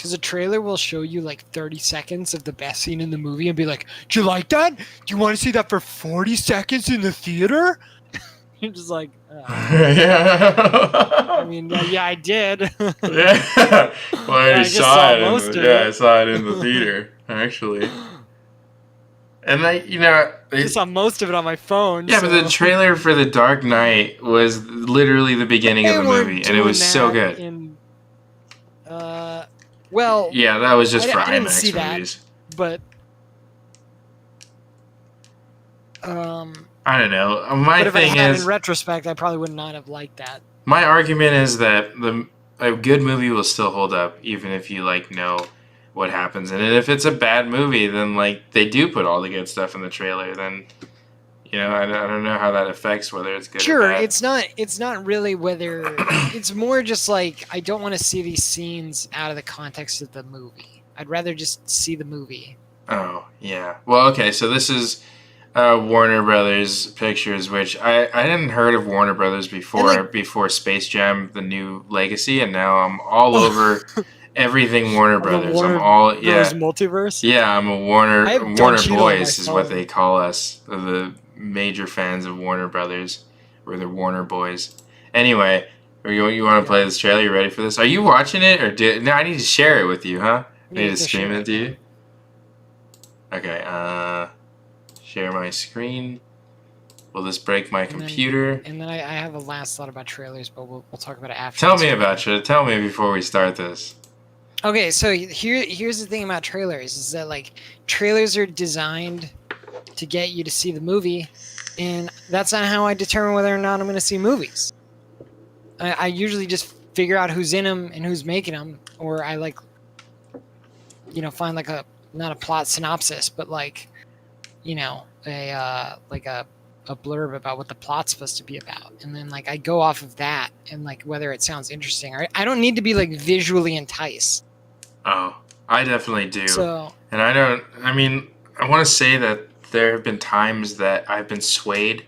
because a trailer will show you like 30 seconds of the best scene in the movie and be like, "Do you like that? Do you want to see that for 40 seconds in the theater?" You're just like, yeah. I mean, yeah, I did. Yeah. Well, I already I just saw it. most of Yeah, it. I saw it in the theater actually. And I saw most of it on my phone. yeah, so. but the trailer for The Dark Knight was literally the beginning of the movie, and it was so good. Well, yeah, that was just for I didn't IMAX see movies. that, but I don't know. My but if thing I had is, in retrospect, I probably would not have liked that. my argument is that a good movie will still hold up, even if you know what happens in it. If it's a bad movie, then they do put all the good stuff in the trailer. Then I don't know how that affects whether it's good or bad. It's not really whether it's more just like I don't want to see these scenes out of the context of the movie. I'd rather just see the movie. Oh, yeah. Well, okay, so this is Warner Brothers Pictures, which I hadn't heard of Warner Brothers before Space Jam: The New Legacy, and now I'm all over everything Warner Brothers. Warner Brothers multiverse. Yeah, I'm a Warner Cheeto Boys is what they call us. The major fans of Warner Brothers, or the Warner Boys. Anyway, you want to play this trailer? You ready for this? Are you watching it, or no? I need to share it with you, huh? I need to stream it to you. Okay. Share my screen. Will this break my computer? And then I have a last thought about trailers, but we'll talk about it after. Tell me about it. Tell me before we start this. Okay, so here's the thing about trailers is that trailers are designed to get you to see the movie, and that's not how I determine whether or not I'm going to see movies. I usually just figure out who's in them and who's making them, or I find not a plot synopsis, but a blurb about what the plot's supposed to be about, and then I go off of that and whether it sounds interesting. Or I don't need to be visually enticed. Oh, I definitely do. So, and I want to say that there have been times that I've been swayed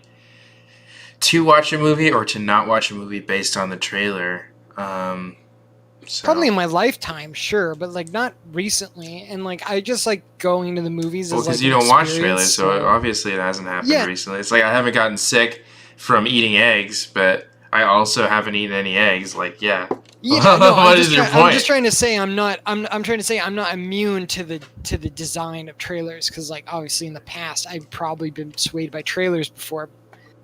to watch a movie or to not watch a movie based on the trailer. Probably in my lifetime, sure, but not recently. And I just going to the movies. Well, because you don't watch trailers, so obviously it hasn't happened recently. It's I haven't gotten sick from eating eggs, but I also haven't eaten any eggs. What is your point? I'm just trying to say I'm not immune to the design of trailers, because obviously in the past I've probably been swayed by trailers before,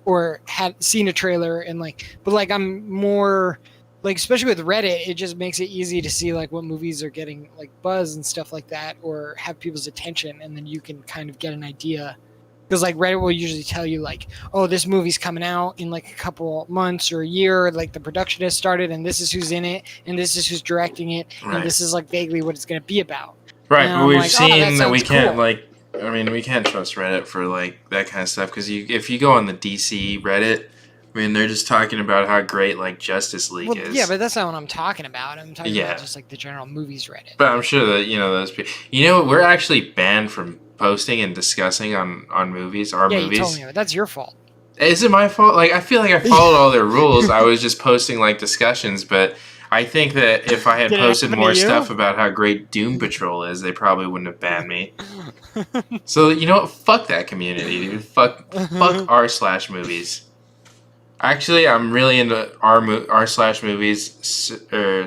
or had seen a trailer and but I'm more. Especially with Reddit, it just makes it easy to see what movies are getting buzz and stuff like that, or have people's attention, and then you can kind of get an idea. Because Reddit will usually tell you oh, this movie's coming out in a couple months or a year, the production has started, and this is who's in it, and this is who's directing it, and this is vaguely what it's going to be about. Right, but we've seen that we can't we can't trust Reddit for that kind of stuff, because if you go on the DC Reddit. They're just talking about how great Justice League is. Yeah, but that's not what I'm talking about. I'm talking about just the general movies Reddit. But I'm sure that those people. We're actually banned from posting and discussing on movies. Movies. You told me, but that's your fault. Is it my fault? I feel like I followed all their rules. I was just posting discussions, but I think that if I had posted more stuff about how great Doom Patrol is, they probably wouldn't have banned me. So you know what? Fuck that community, dude. Fuck r/movies. Actually, I'm really into r/movies,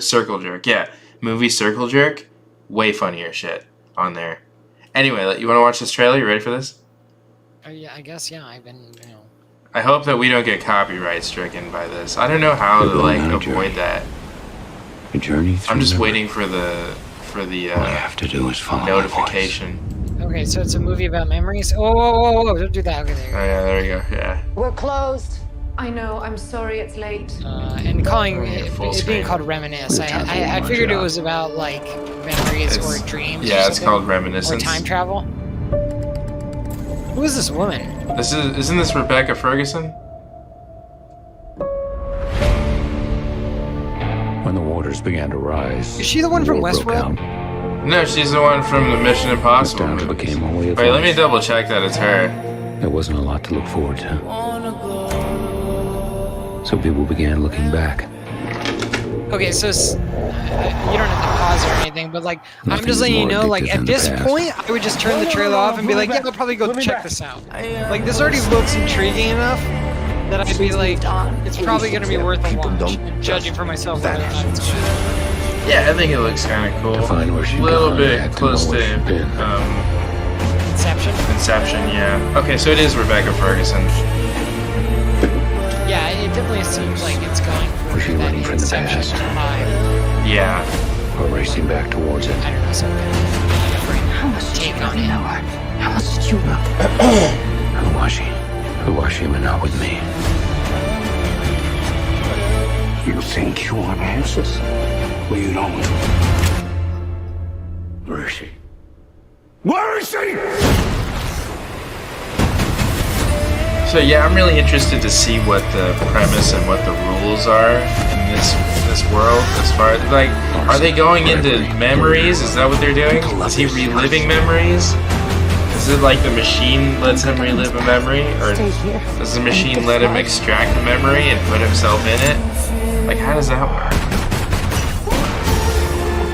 Circle Jerk. Yeah, movie Circle Jerk, way funnier shit on there. Anyway, you want to watch this trailer? You ready for this? Yeah, I guess. Yeah, I've been. I hope that we don't get copyright stricken by this. I don't know how to avoid that. A journey through I'm just waiting for the all you have to do is follow notification. Okay, so it's a movie about memories. Oh, whoa, don't do that. Okay, there you go. Oh yeah, there you go. Yeah. We're closed. I know, I'm sorry it's late. And calling it being called Reminisce, I figured it was about memories or dreams. Yeah, it's called Reminiscence. Or time travel. Who is this woman? Isn't this Rebecca Ferguson? When the waters began to rise. Is she the one from Westworld? No, she's the one from the Mission Impossible. Became a way of Wait, let me double check that it's her. There wasn't a lot to look forward to. So people began looking back Okay, so you don't have to pause or anything, but like I'm Nothing just is letting you more know, like addictive at than the this past. point, I would just turn the trailer off and be like, yeah, I'll probably go check this out. Like this already looks intriguing enough that I'd be like, it's probably gonna be worth a watch. Judging for myself whether or not it's good. Yeah, I think it looks kind of cool. To find where she'd A little gone, bit had to close know to where she'd been. Inception. Inception, yeah. Okay, so it is Rebecca Ferguson. Yeah, it definitely seems like it's going for Was she that running from the Inception past? vibe. Yeah. Or racing back towards it. I don't know, some kind of different take on it. How much did you know? Who was she? Who was she but not with me? You think you want answers? Well, you don't. Where is she? Where is she? So yeah, I'm really interested to see what the premise and what the rules are in this world. As far as like, are they going into memories? Is that what they're doing? Is he reliving memories? Is it like the machine lets him relive a memory, or does the machine let him extract a memory and put himself in it? Like, how does that work?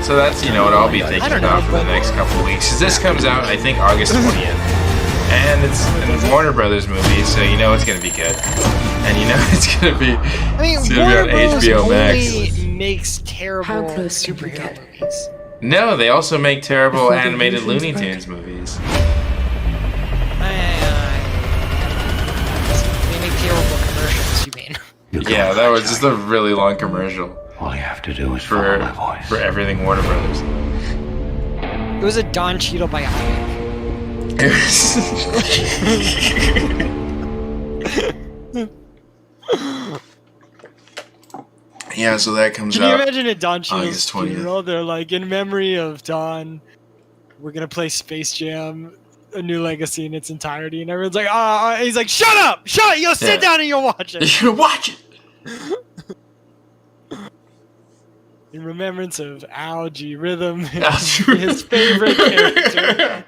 So that's what I'll be thinking about for the next couple of weeks. 'Cause this comes out, I think, August 20th. And it's a Warner Brothers movie, so it's gonna be good, and it's gonna be. I mean, it's gonna Warner be on Bros. HBO Max. only makes terrible How close can you superhero get? movies. No, they also make terrible Before the animated illusions Looney break. Tunes movies. They make terrible commercials, you mean? Yeah, that was just a really long commercial All you have to do is follow my for voice. everything Warner Brothers. It was a Don Cheadle biopic. Yeah, so that comes Can you out. imagine a Don Cheadle's August 20th. funeral? They're like, in memory of Don, we're gonna play Space Jam, A New Legacy in its entirety, and everyone's like, he's like, shut up! You'll sit Yeah. down and you'll watch You it. should watch it. In remembrance of Algae Rhythm, Algae his favorite character.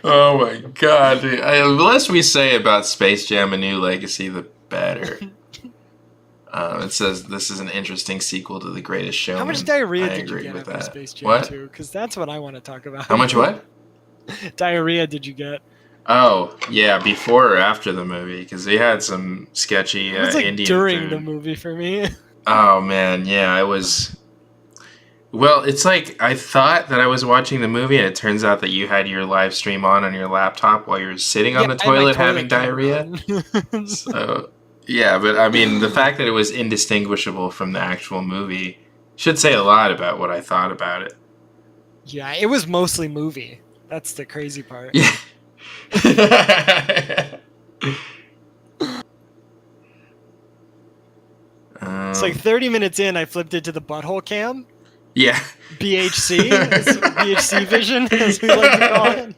Oh my god, dude. The less we say about Space Jam: A New Legacy, the better. It says this is an interesting sequel to The Greatest Showman. How much diarrhea I did you agree get with after that. Space Jam What? 2? Because that's what I want to talk about. How much what? Diarrhea did you get? Oh, yeah, before or after the movie, because they had some sketchy It was like Indian during food. the movie for me. Oh man, yeah, I was. Well, it's like I thought that I was watching the movie, and it turns out that you had your live stream on your laptop while you're sitting on the I had my toilet having camera diarrhea. on. So, yeah, but I mean, the fact that it was indistinguishable from the actual movie should say a lot about what I thought about it. Yeah, it was mostly movie. That's the crazy part. Yeah. It's like 30 minutes in, I flipped it to the butthole cam. Yeah. BHC, BHC vision, as we like to call it.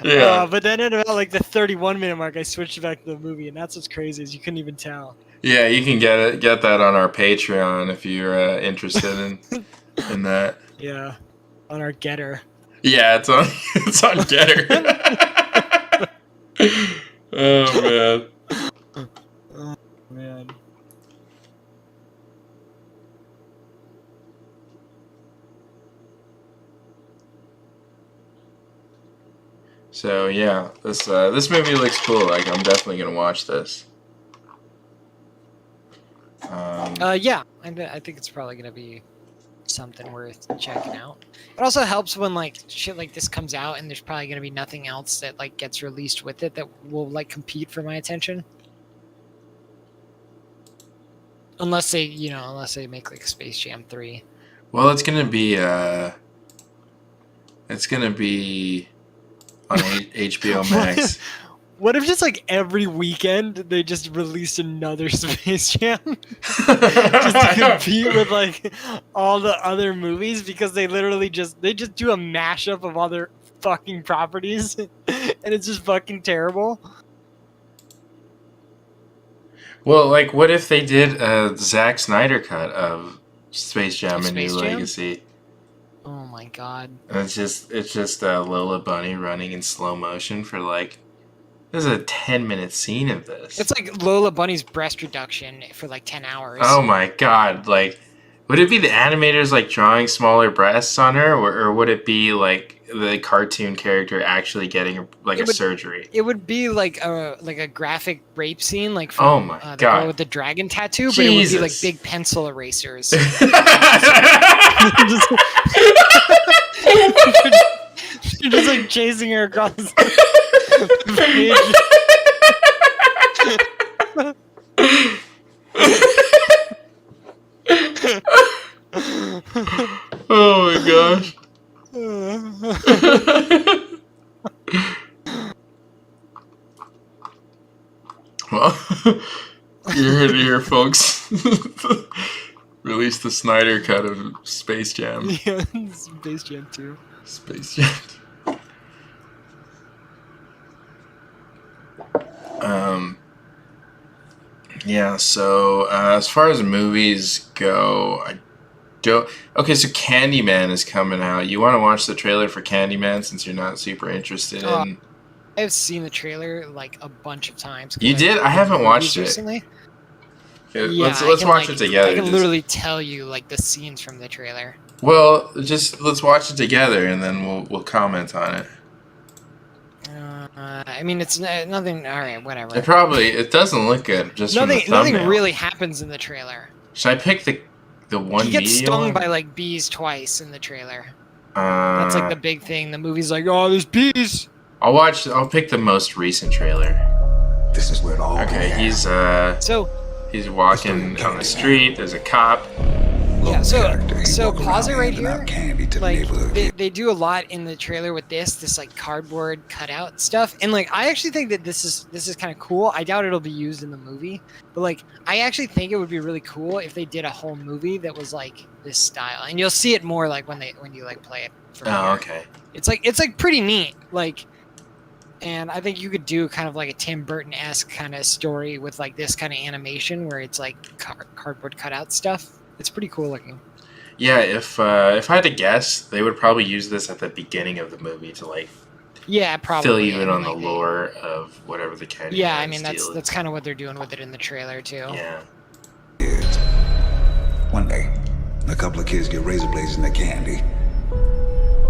Yeah. But then at about like the 31-minute mark, I switched back to the movie, and that's what's crazy is you couldn't even tell. Yeah, you can get that on our Patreon if you're interested in that. Yeah, on our Getter. Yeah, it's on Getter. Oh man. Oh man. So yeah, this movie looks cool. Like I'm definitely gonna watch this. Yeah, I think it's probably gonna be something worth checking out. It also helps when like shit like this comes out and there's probably gonna be nothing else that like gets released with it that will like compete for my attention. Unless they make like Space Jam 3. Well, it's gonna be on HBO Max. What if just like every weekend they just released another Space Jam just to compete with like all the other movies because they literally just do a mashup of other fucking properties and it's just fucking terrible. Well, like, what if they did a Zack Snyder cut of Space Jam: A New Space Jam? Legacy? Oh my god. And it's just Lola Bunny running in slow motion for like. This is a 10-minute scene of this. It's like Lola Bunny's breast reduction for like 10 hours. Oh my god! Like, Would it be the animators like drawing smaller breasts on her, or would it be like the cartoon character actually getting like a surgery? It would be like a graphic rape scene, like Oh from my the God. girl with the dragon tattoo, but Jesus. it would be like big pencil erasers. You're just like chasing her across the page. Oh my gosh. Well, you heard it here, folks. Release the Snyder cut of Space Jam. Yeah, Space Jam 2. Space Jam. Yeah, so as far as movies go, I don't. Okay, so Candyman is coming out. You want to watch the trailer for Candyman since you're not super interested in. I've seen the trailer like a bunch of times. You did? I haven't watched it. Recently. Okay, Yeah, let's watch it together. I can literally tell you like the scenes from the trailer. Well, just let's watch it together and then we'll comment on it. I mean, it's nothing. All right, whatever. It doesn't look good. Just from the nothing thumbnail. really happens in the trailer. Should I pick the one? He gets medium stung one? by like bees twice in the trailer. That's like the big thing. The movie's like, oh, there's bees. I'll pick the most recent trailer. This is where it all Okay, began. he's walking on the street. There's a cop. Yeah, Character. He so walk pause it around right handing here. out candy to the Like neighborhood. they do a lot in the trailer with this like cardboard cutout stuff, and like I actually think that this is kind of cool. I doubt it'll be used in the movie, but like I actually think it would be really cool if they did a whole movie that was like this style, and you'll see it more like when you like play it. From here. Okay. It's like pretty neat, like, and I think you could do kind of like a Tim Burton-esque kind of story with like this kind of animation where it's like cardboard cutout stuff. It's pretty cool looking. Yeah, if I had to guess, they would probably use this at the beginning of the movie to like probably fill you in on like the lore of whatever the Candyman. Yeah, I mean deal is. that's kind of what they're doing with it in the trailer too. Yeah. Kids. One day, a couple of kids get razor blades in their candy.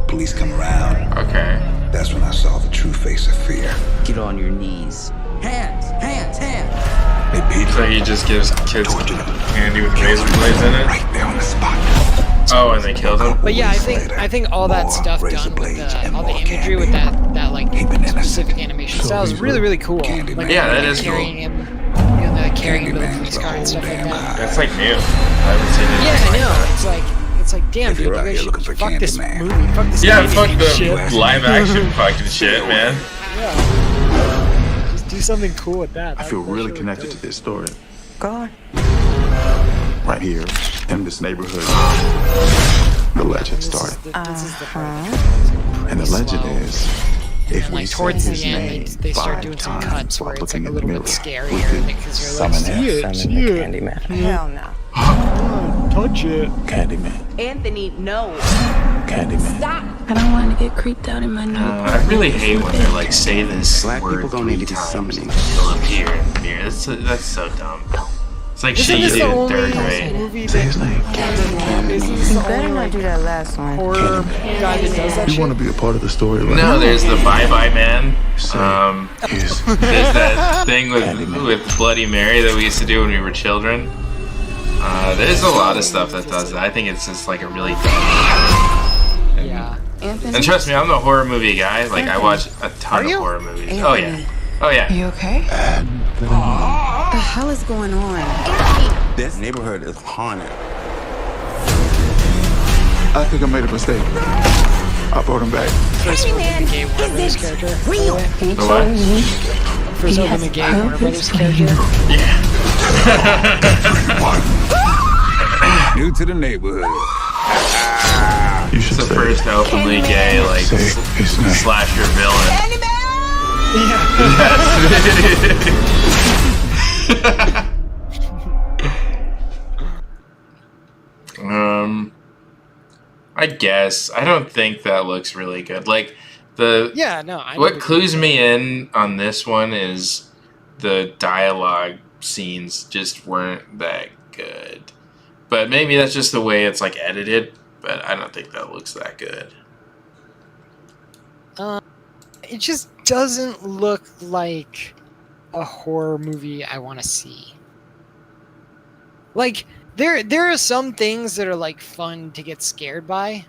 Police come around. Okay. That's when I saw the true face of fear. Get on your knees. Hands, hands, hands. They beat So her, he just gives kids tortured them, candy with razor blades in it. right there on the spot. Oh, and they killed him. But yeah, Weeks later, I think all that more stuff razor done with blades and all the more imagery with candy. that like Even innocent. specific animation So style is these really were really cool. Candyman. Like, Yeah, that is cool. carrying him, carrying him to the Candyman's police the car and whole stuff like damn that. high. That's like new. I haven't seen it. Yeah, I know. It's like damn, If dude, you're you out guys here should looking for fuck this Candyman. movie. Fuck this Yeah, movie fuck the shit. live action fucking shit, man. Yeah. Just do something cool with that. I feel That's really connected dope. to this story. Go on. Right here, in this neighborhood, the legend This is started. this is the part. And the legend slow. is, if And we like say towards his the end, name they start 5 doing some times cuts while where it's like looking a in the little mirror, bit we scarier could because you're like, summon him. see it, Candyman. Hell no. touch it. Candyman. Anthony, no. Candyman. Stop. I don't want to get creeped out in my new I really hate when they're like, say this Black word people don't 3 need to be times summoning. and they'll appear and appear. That's so dumb. It's like Isn't shit you this do the in only 3rd grade. movie Say his that name. isn't this You the better only not like do that last one. horror guy that does that You shit? want to be a part of the story, right? No, there's the Bye Bye Man. Yes. There's that thing with Bloody Mary that we used to do when we were children. There's a lot of stuff that does that. I think it's just like a really dumb. Yeah. Anthony? And trust me, I'm the horror movie guy. Like I watch a ton Are of you? horror movies. Oh yeah. Oh yeah. Are you okay? What the hell is going on? This neighborhood is haunted. I think I made a mistake. I brought him back. First one with the gay Warner Brothers character. Real. The what? First one with the gay Warner Brothers character. New to the neighborhood. You should It's the say first openly gay like Say his name. slasher villain. I guess I don't think that looks really good. Like Yeah, no. I know what clues me in on this one is the dialogue scenes just weren't that good. But maybe that's just the way it's like edited. But I don't think that looks that good. It just doesn't look like a horror movie I want to see. Like there are some things that are like fun to get scared by,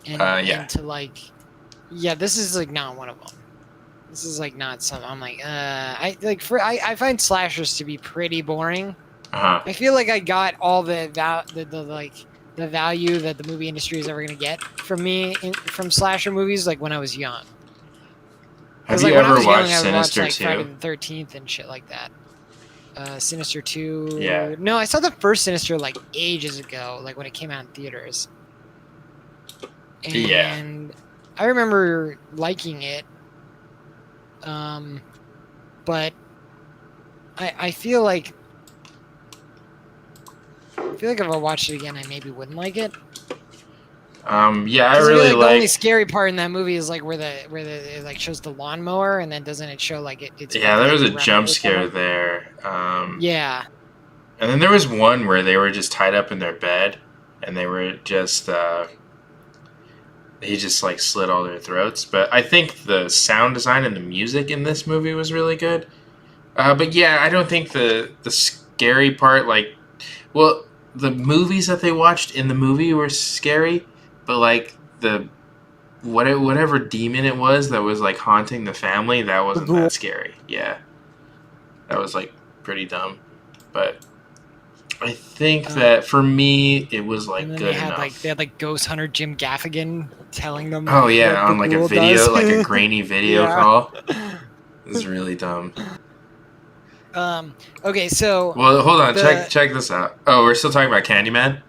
and, Yeah. and to like, yeah, this is like not one of them. This is like not some. I'm like, I find slashers to be pretty boring. I feel like I got all the value that the movie industry is ever gonna get from me from slasher movies like when I was young. Have Like, you when I ever was young, watched I would watch Sinister like Friday 2? the 13th and shit like that. Sinister 2. Yeah. No, I saw the first Sinister like ages ago, like when it came out in theaters. And Yeah. I remember liking it. But I feel like if I watched it again, I maybe wouldn't like it. Yeah, I 'Cause really feel like the only like. scary part in that movie is like where it like shows the lawnmower, and then doesn't it show like it's Yeah, there was a around jump the scare corner? there. Yeah. And then there was one where they were just tied up in their bed, and they were just he just like slit all their throats. But I think the sound design and the music in this movie was really good. But yeah, I don't think the scary part, like, well, the movies that they watched in the movie were scary, but like the whatever demon it was that was like haunting the family, that wasn't that scary. Yeah, that was like pretty dumb. But I think that for me, it was like And then good they enough. had like ghost hunter Jim Gaffigan telling them. Oh yeah, what on like a Bagul video, does. like a grainy video Yeah. call. It's really dumb. Okay, so Well, hold on, check this out. Oh, we're still talking about Candyman?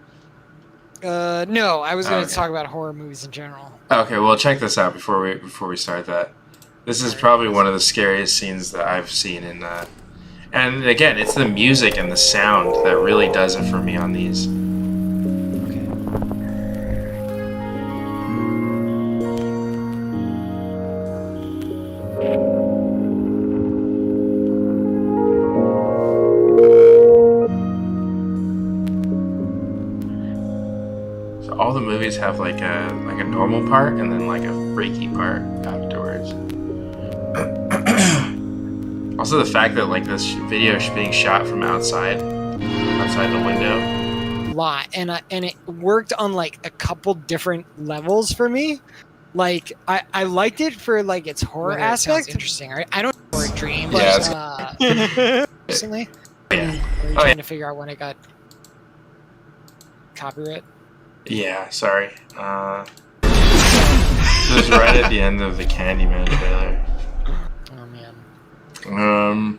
no, I was going to Okay. talk about horror movies in general. Okay, well, check this out before we start that. This is probably one of the scariest scenes that I've seen in and again, it's the music and the sound that really does it for me on these. So all the movies have like a normal part and then like a freaky part afterwards. Also, the fact that like this video is being shot from outside the window. Lot, and it worked on like a couple different levels for me. Like I liked it for like its horror Whether it sounds aspect. Interesting, right? I don't know horror dream, Yeah, but recently. Yeah. Are you Oh, trying yeah. to figure out when it got copyright? Yeah, sorry. This was right at the end of the Candyman trailer. Oh man.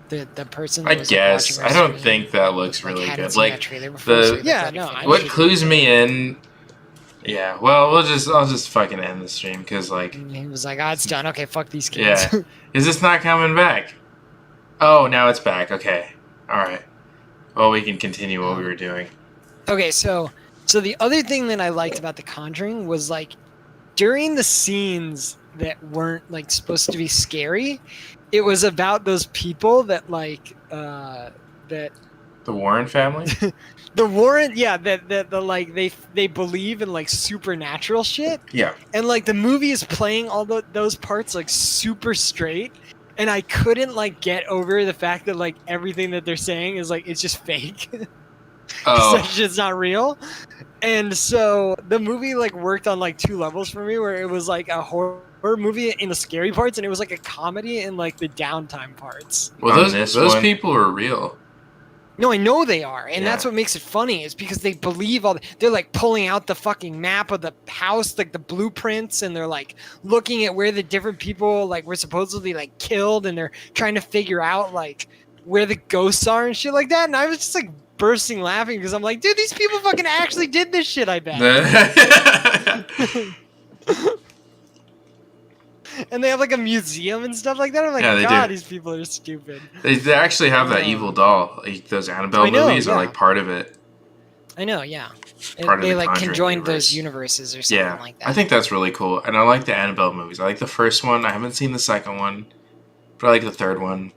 The person. I that was, guess like, I watching our don't stream, think that looks like, really hadn't good. seen that Like trailer before, so yeah, no. what clues me in. Yeah, well, I'll just fucking end the stream because like. And he was like, "Ah, it's done. Okay, fuck these kids." Yeah. Is this not coming back? Oh, now it's back. Okay. All right. Well, we can continue what we were doing. Okay, so the other thing that I liked about The Conjuring was like during the scenes that weren't like supposed to be scary, it was about those people that like that The Warren family? the Warren, yeah, that the like they believe in like supernatural shit, Yeah. and like the movie is playing all those parts like super straight, and I couldn't like get over the fact that like everything that they're saying is like it's just fake. Oh. That shit's not real. And so the movie like worked on like two levels for me, where it was like a horror movie in the scary parts, and it was like a comedy in like the downtime parts. Well, those people are real. No, I know they are, and Yeah. that's what makes it funny is because they believe they're like pulling out the fucking map of the house, like the blueprints, and they're like looking at where the different people like were supposedly like killed, and they're trying to figure out like where the ghosts are and shit like that. And I was just like bursting laughing because I'm like, dude, these people fucking actually did this shit, I bet. And they have like a museum and stuff like that. I'm like, Yeah, they God, do. these people are stupid. They actually have that evil doll. Like, those Annabelle I know, movies are yeah. like part of it. I know, yeah. Part of They the like Conjuring conjoined those universe. universes or something Yeah, like that. I think that's really cool, and I like the Annabelle movies. I like the first one. I haven't seen the second one, but I like the third one.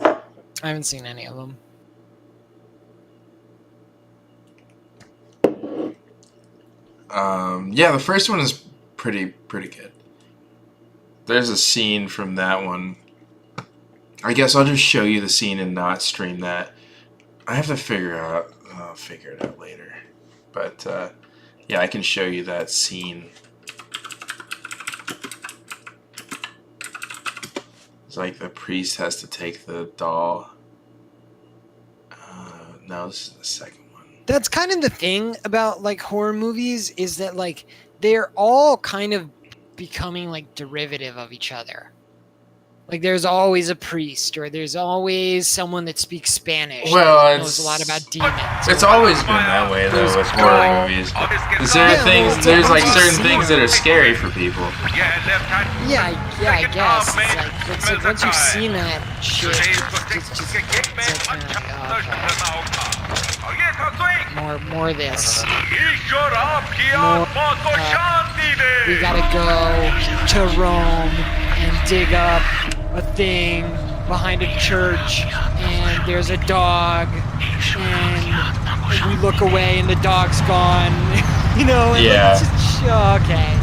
I haven't seen any of them. Yeah, the first one is pretty good. There's a scene from that one. I guess I'll just show you the scene and not stream that. I have to figure out. I'll figure it out later. But yeah, I can show you that scene. It's like the priest has to take the doll. No, this is the second one. That's kind of the thing about like horror movies is that like they're all kind of becoming like derivative of each other. Like there's always a priest, or there's always someone that speaks Spanish. Well, that knows a lot about demons. It's always been that way though with horror movies. There's like certain things that are scary for people. Yeah, I guess. It's like once you've seen that shit, it's like kind of like, oh, okay. More of this. We gotta go to Rome and dig up a thing behind a church, and there's a dog, and we look away and the dog's gone. You know, and yeah. Like, just, okay.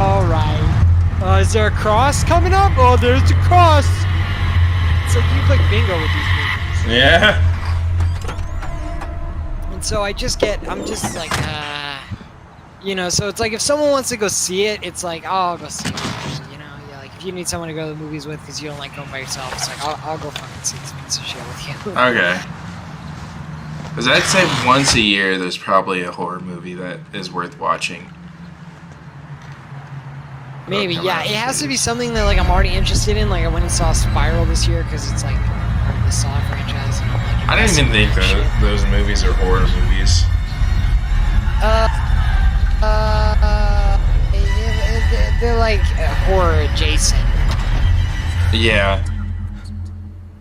All right. Is there a cross coming up? Oh, there's a cross. It's like you play bingo with these movies. Yeah. And so I'm just like, you know, so it's like if someone wants to go see it, it's like, oh, I'll go see it. You know, yeah, like if you need someone to go to the movies with because you don't like going by yourself, it's like, I'll go fucking see this piece of shit with you. Okay. Because I'd say once a year there's probably a horror movie that is worth watching. Maybe, yeah. It has to be something that like I'm already interested in. Like I went and saw Spiral this year because it's like part of the Saw franchise. And, like, I don't even think those movies are horror movies. They're like horror adjacent. Yeah.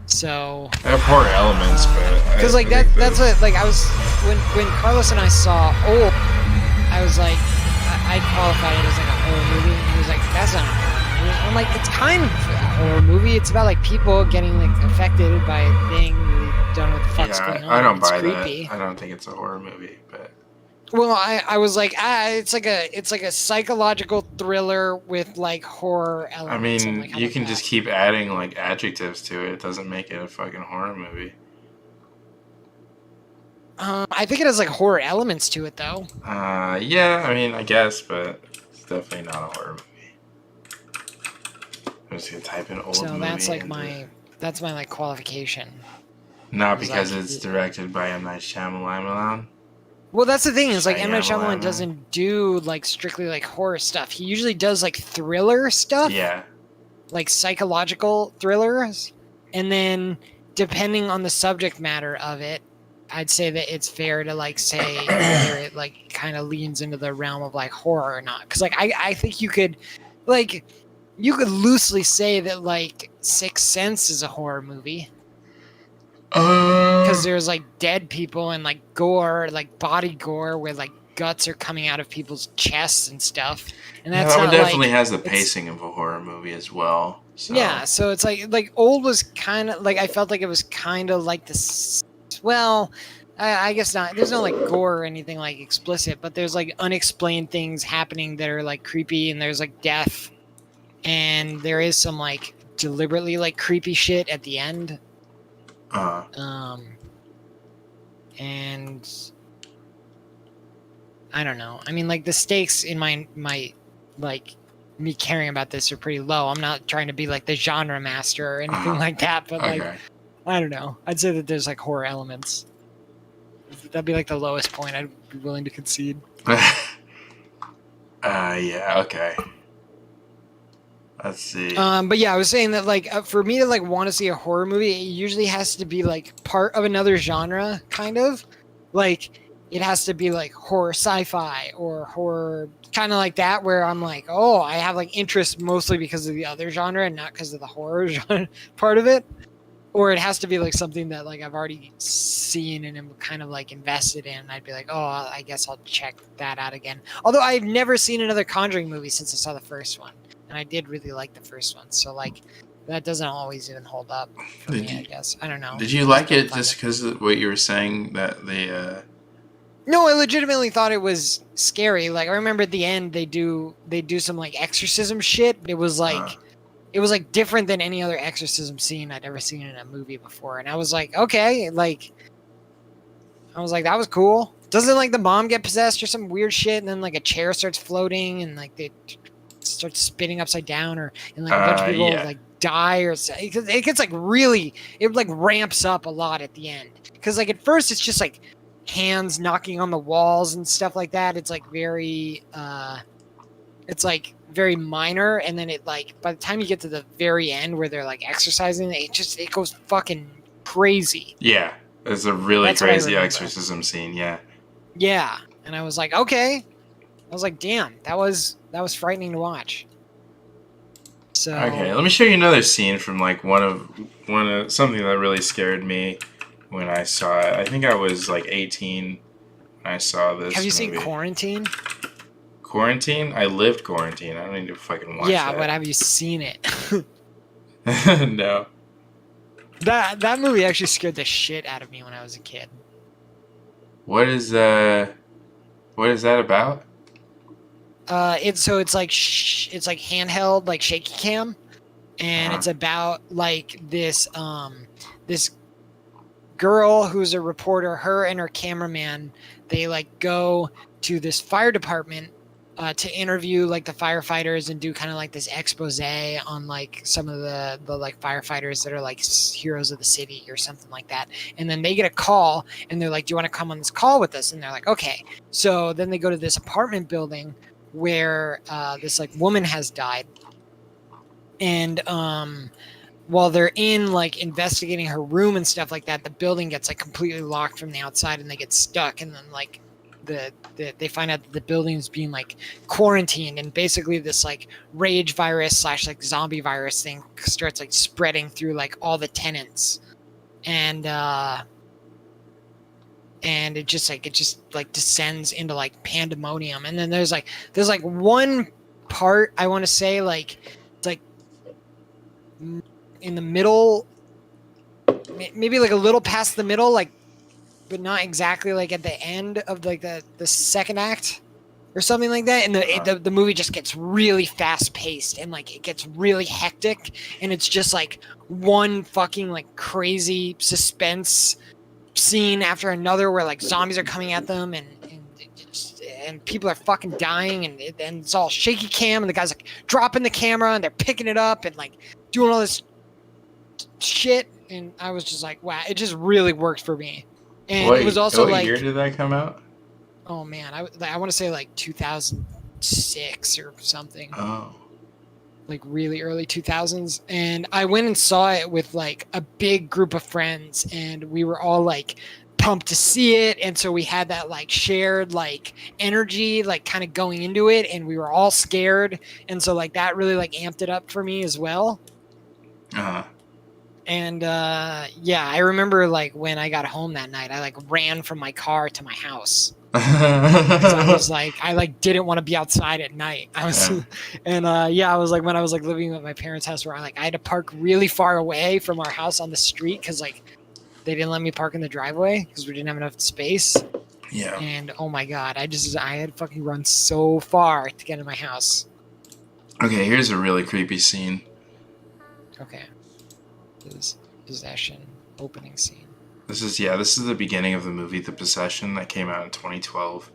So. They have horror elements, but because like that's what like I was when Carlos and I saw Old, I was like I qualified it as like a horror movie, and he was like, that's not a horror movie. I'm like, it's kind of a horror movie. It's about like people getting like affected by a thing. We don't know what the fuck's going on. I don't it's buy creepy. that. I don't think it's a horror movie, but. Well, I was like, it's like a psychological thriller with like horror elements. I mean, like, you can just keep adding like adjectives to it. It doesn't make it a fucking horror movie. I think it has like horror elements to it, though. Yeah, I mean, I guess, but it's definitely not a horror movie. I'm just gonna type in old movie. So that's like that's my like qualification. Not because it's directed by M. Night Shyamalan. Well, that's the thing is like M. Night Shyamalan doesn't do like strictly like horror stuff. He usually does like thriller stuff. Yeah. Like psychological thrillers, and then depending on the subject matter of it, I'd say that it's fair to like say whether it like kind of leans into the realm of like horror or not. Because like I think you could loosely say that like Sixth Sense is a horror movie. Because there's like dead people and like gore, like body gore, where like guts are coming out of people's chests and stuff. And that's that not, definitely like, has the pacing of a horror movie as well. So. Yeah, so it's like Old was kind of like I felt like it was kind of like this. Well, I guess not. There's no like gore or anything like explicit, but there's like unexplained things happening that are like creepy, and there's like death, and there is some like deliberately like creepy shit at the end. And I don't know. I mean, like the stakes in my like me caring about this are pretty low. I'm not trying to be like the genre master or anything like that, but like I don't know. I'd say that there's like horror elements. That'd be like the lowest point I'd be willing to concede. Yeah, okay. Let's see. But yeah, I was saying that like for me to like want to see a horror movie, it usually has to be like part of another genre, kind of. Like it has to be like horror sci-fi or horror kind of like that, where I'm like, oh, I have like interest mostly because of the other genre and not because of the horror genre part of it. Or it has to be like something that like I've already seen and am kind of like invested in. I'd be like, oh, I guess I'll check that out again. Although I've never seen another Conjuring movie since I saw the first one. And I did really like the first one. So like that doesn't always even hold up for me, I guess. I don't know. Did you like it just because of what you were saying that they... No, I legitimately thought it was scary. Like I remember at the end they do some like exorcism shit. It was like different than any other exorcism scene I'd ever seen in a movie before. And I was like, okay, like I was like, that was cool. Doesn't like the mom get possessed or some weird shit, and then like a chair starts floating and like they start spinning upside down, and like a bunch of people yeah. like die, or it gets like really, it like ramps up a lot at the end. Because like at first it's just like hands knocking on the walls and stuff like that. It's like very very minor, and then it like by the time you get to the very end where they're like exercising, it goes fucking crazy. Yeah, it's a really That's what I crazy remember. exorcism scene. Yeah. Yeah, and I was like, okay. I was like, damn, that was frightening to watch. So Okay, let me show you another scene from like one of something that really scared me when I saw it. I think I was like 18 when I saw this. have you seen movie. Quarantine? Quarantine? I lived Quarantine. I don't need to fucking watch Yeah, that. but have you seen it? No. That movie actually scared the shit out of me when I was a kid. What is that about? It's like it's like handheld, like shaky cam, and it's about like this girl who's a reporter. Her and her cameraman, they like go to this fire department to interview like the firefighters and do kind of like this expose on like some of the like firefighters that are like heroes of the city or something like that. And then they get a call and they're like, do you want to come on this call with us? And they're like, okay. So then they go to this apartment building where this like woman has died. And while they're in like investigating her room and stuff like that, the building gets like completely locked from the outside and they get stuck. And then like they find out that the building is being like quarantined, and basically this like rage virus / like zombie virus thing starts like spreading through like all the tenants, and it just descends into like pandemonium. And then there's like one part I want to say like it's like in the middle, maybe like a little past the middle, like but not exactly like at the end of like the second act or something like that. And the movie just gets really fast paced and like it gets really hectic, and it's just like one fucking like crazy suspense scene after another where like zombies are coming at them and people are fucking dying, and it's all shaky cam, and the guy's like dropping the camera and they're picking it up and like doing all this shit. And I was just like, wow, it just really worked for me. And it was also what like, year did that come out? Oh man, I want to say like 2006 or something. Oh. Like really early 2000s. And I went and saw it with like a big group of friends, and we were all like pumped to see it. And so we had that like shared like energy, like kind of going into it, and we were all scared. And so like that really like amped it up for me as well. Uh-huh. And yeah, I remember like when I got home that night, I like ran from my car to my house. I was like, I like didn't want to be outside at night. I was, and yeah, I was like when I was like living at my parents' house, where I had to park really far away from our house on the street because like they didn't let me park in the driveway because we didn't have enough space. Yeah. And oh my god, I had fucking run so far to get in my house. Okay, here's a really creepy scene. Okay. Possession opening scene. This is the beginning of the movie The Possession that came out in 2012.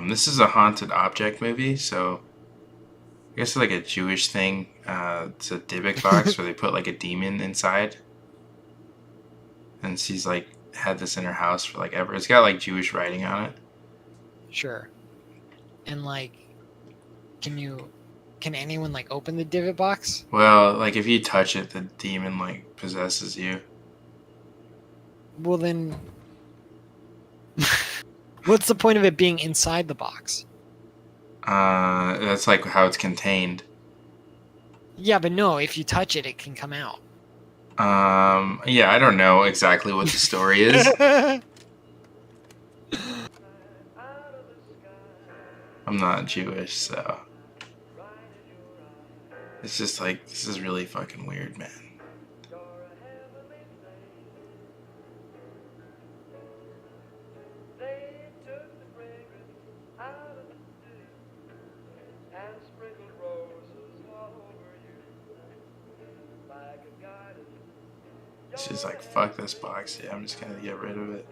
This is a haunted object movie, so I guess it's like a Jewish thing. It's a Dybbuk box where they put like a demon inside, and she's like had this in her house for like ever. It's got like Jewish writing on it. Sure. And like, can anyone like open the Dybbuk box? Well, like if you touch it, the demon like possesses you. Well then, what's the point of it being inside the box? That's like how it's contained. Yeah, but no, if you touch it, it can come out. Yeah, I don't know exactly what the story is. I'm not Jewish, so it's just like, this is really fucking weird, man. She's like, fuck this box. Yeah, I'm just gonna get rid of it.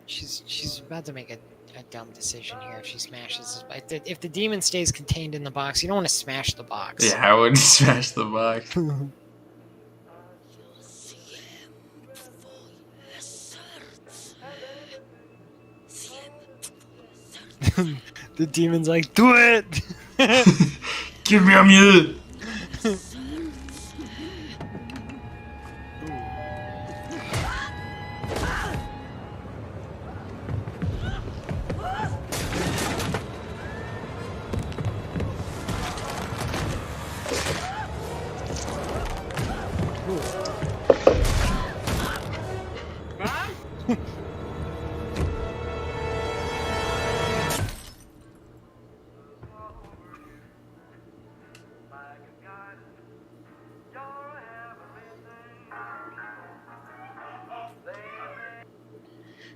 She's about to make a dumb decision here if she smashes this. If the demon stays contained in the box, you don't want to smash the box. Yeah, I wouldn't smash the box. The demon's like, do it! Give me a mute!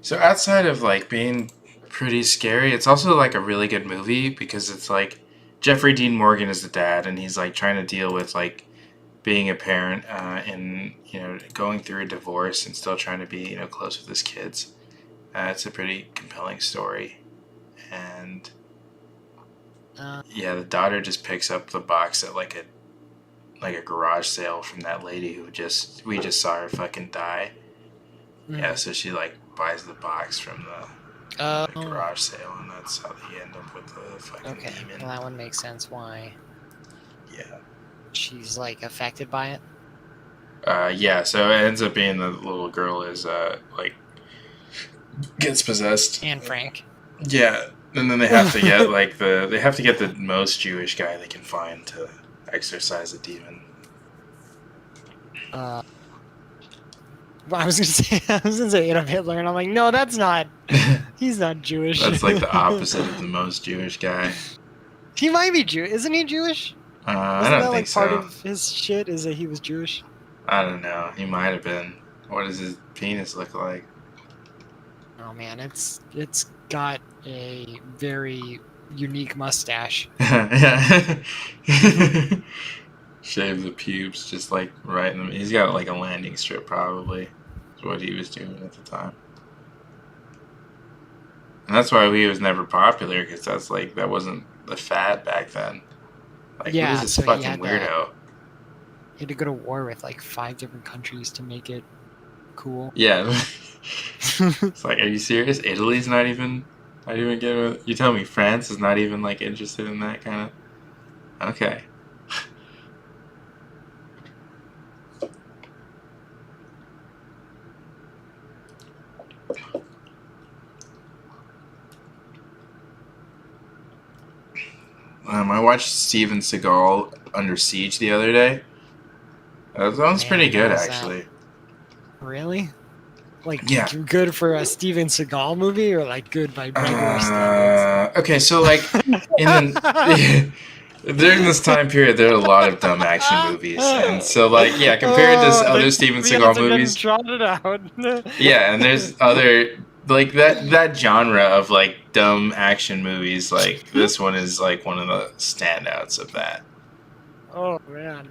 So outside of like being pretty scary, it's also like a really good movie because it's like Jeffrey Dean Morgan is the dad, and he's like trying to deal with like being a parent and going through a divorce and still trying to be close with his kids. It's a pretty compelling story, and yeah, the daughter just picks up the box at like a garage sale from that lady who we just saw her fucking die. Yeah, so she like buys the box from the garage sale, and that's how they end up with the fucking demon. Well, that one makes sense. Why? Yeah. She's like affected by it. Yeah. So it ends up being the little girl is like gets possessed. And Frank. Yeah, and then they have to get like the most Jewish guy they can find to exorcise the demon. I was gonna say Adolf Hitler, and I'm like, no, that's not. He's not Jewish. That's like the opposite of the most Jewish guy. He might be Jewish. Isn't he Jewish? I don't think so. Part of his shit is that he was Jewish. I don't know. He might have been. What does his penis look like? Oh man, it's got a very unique mustache. Yeah. Shave the pubes just like right in the. He's got like a landing strip probably. Is what he was doing at the time. And that's why he was never popular, because that wasn't the fad back then. Like, yeah, who is this so fucking weirdo? He had to go to war with like 5 different countries to make it cool. Yeah. It's like, are you serious? Italy's not even getting. You tell me France is not even like interested in that kind of. Okay. I watched Steven Seagal Under Siege the other day. That one's pretty good, actually. Really? Like, yeah. Good for a Steven Seagal movie, or like good by regular standards? Okay, so like during this time period, there are a lot of dumb action movies, and so like compared to other Steven Seagal movies, trotted out. Yeah, and there's other like that genre of like dumb action movies. Like this one is like one of the standouts of that. Oh man.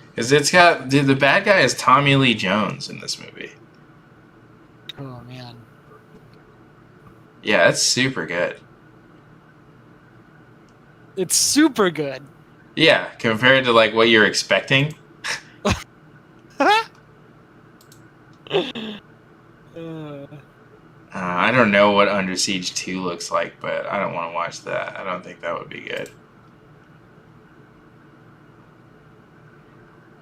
Because it's got the bad guy is Tommy Lee Jones in this movie. Oh man. Yeah, it's super good. It's super good. Yeah, compared to like what you're expecting. I don't know what Under Siege 2 looks like, but I don't want to watch that. I don't think that would be good.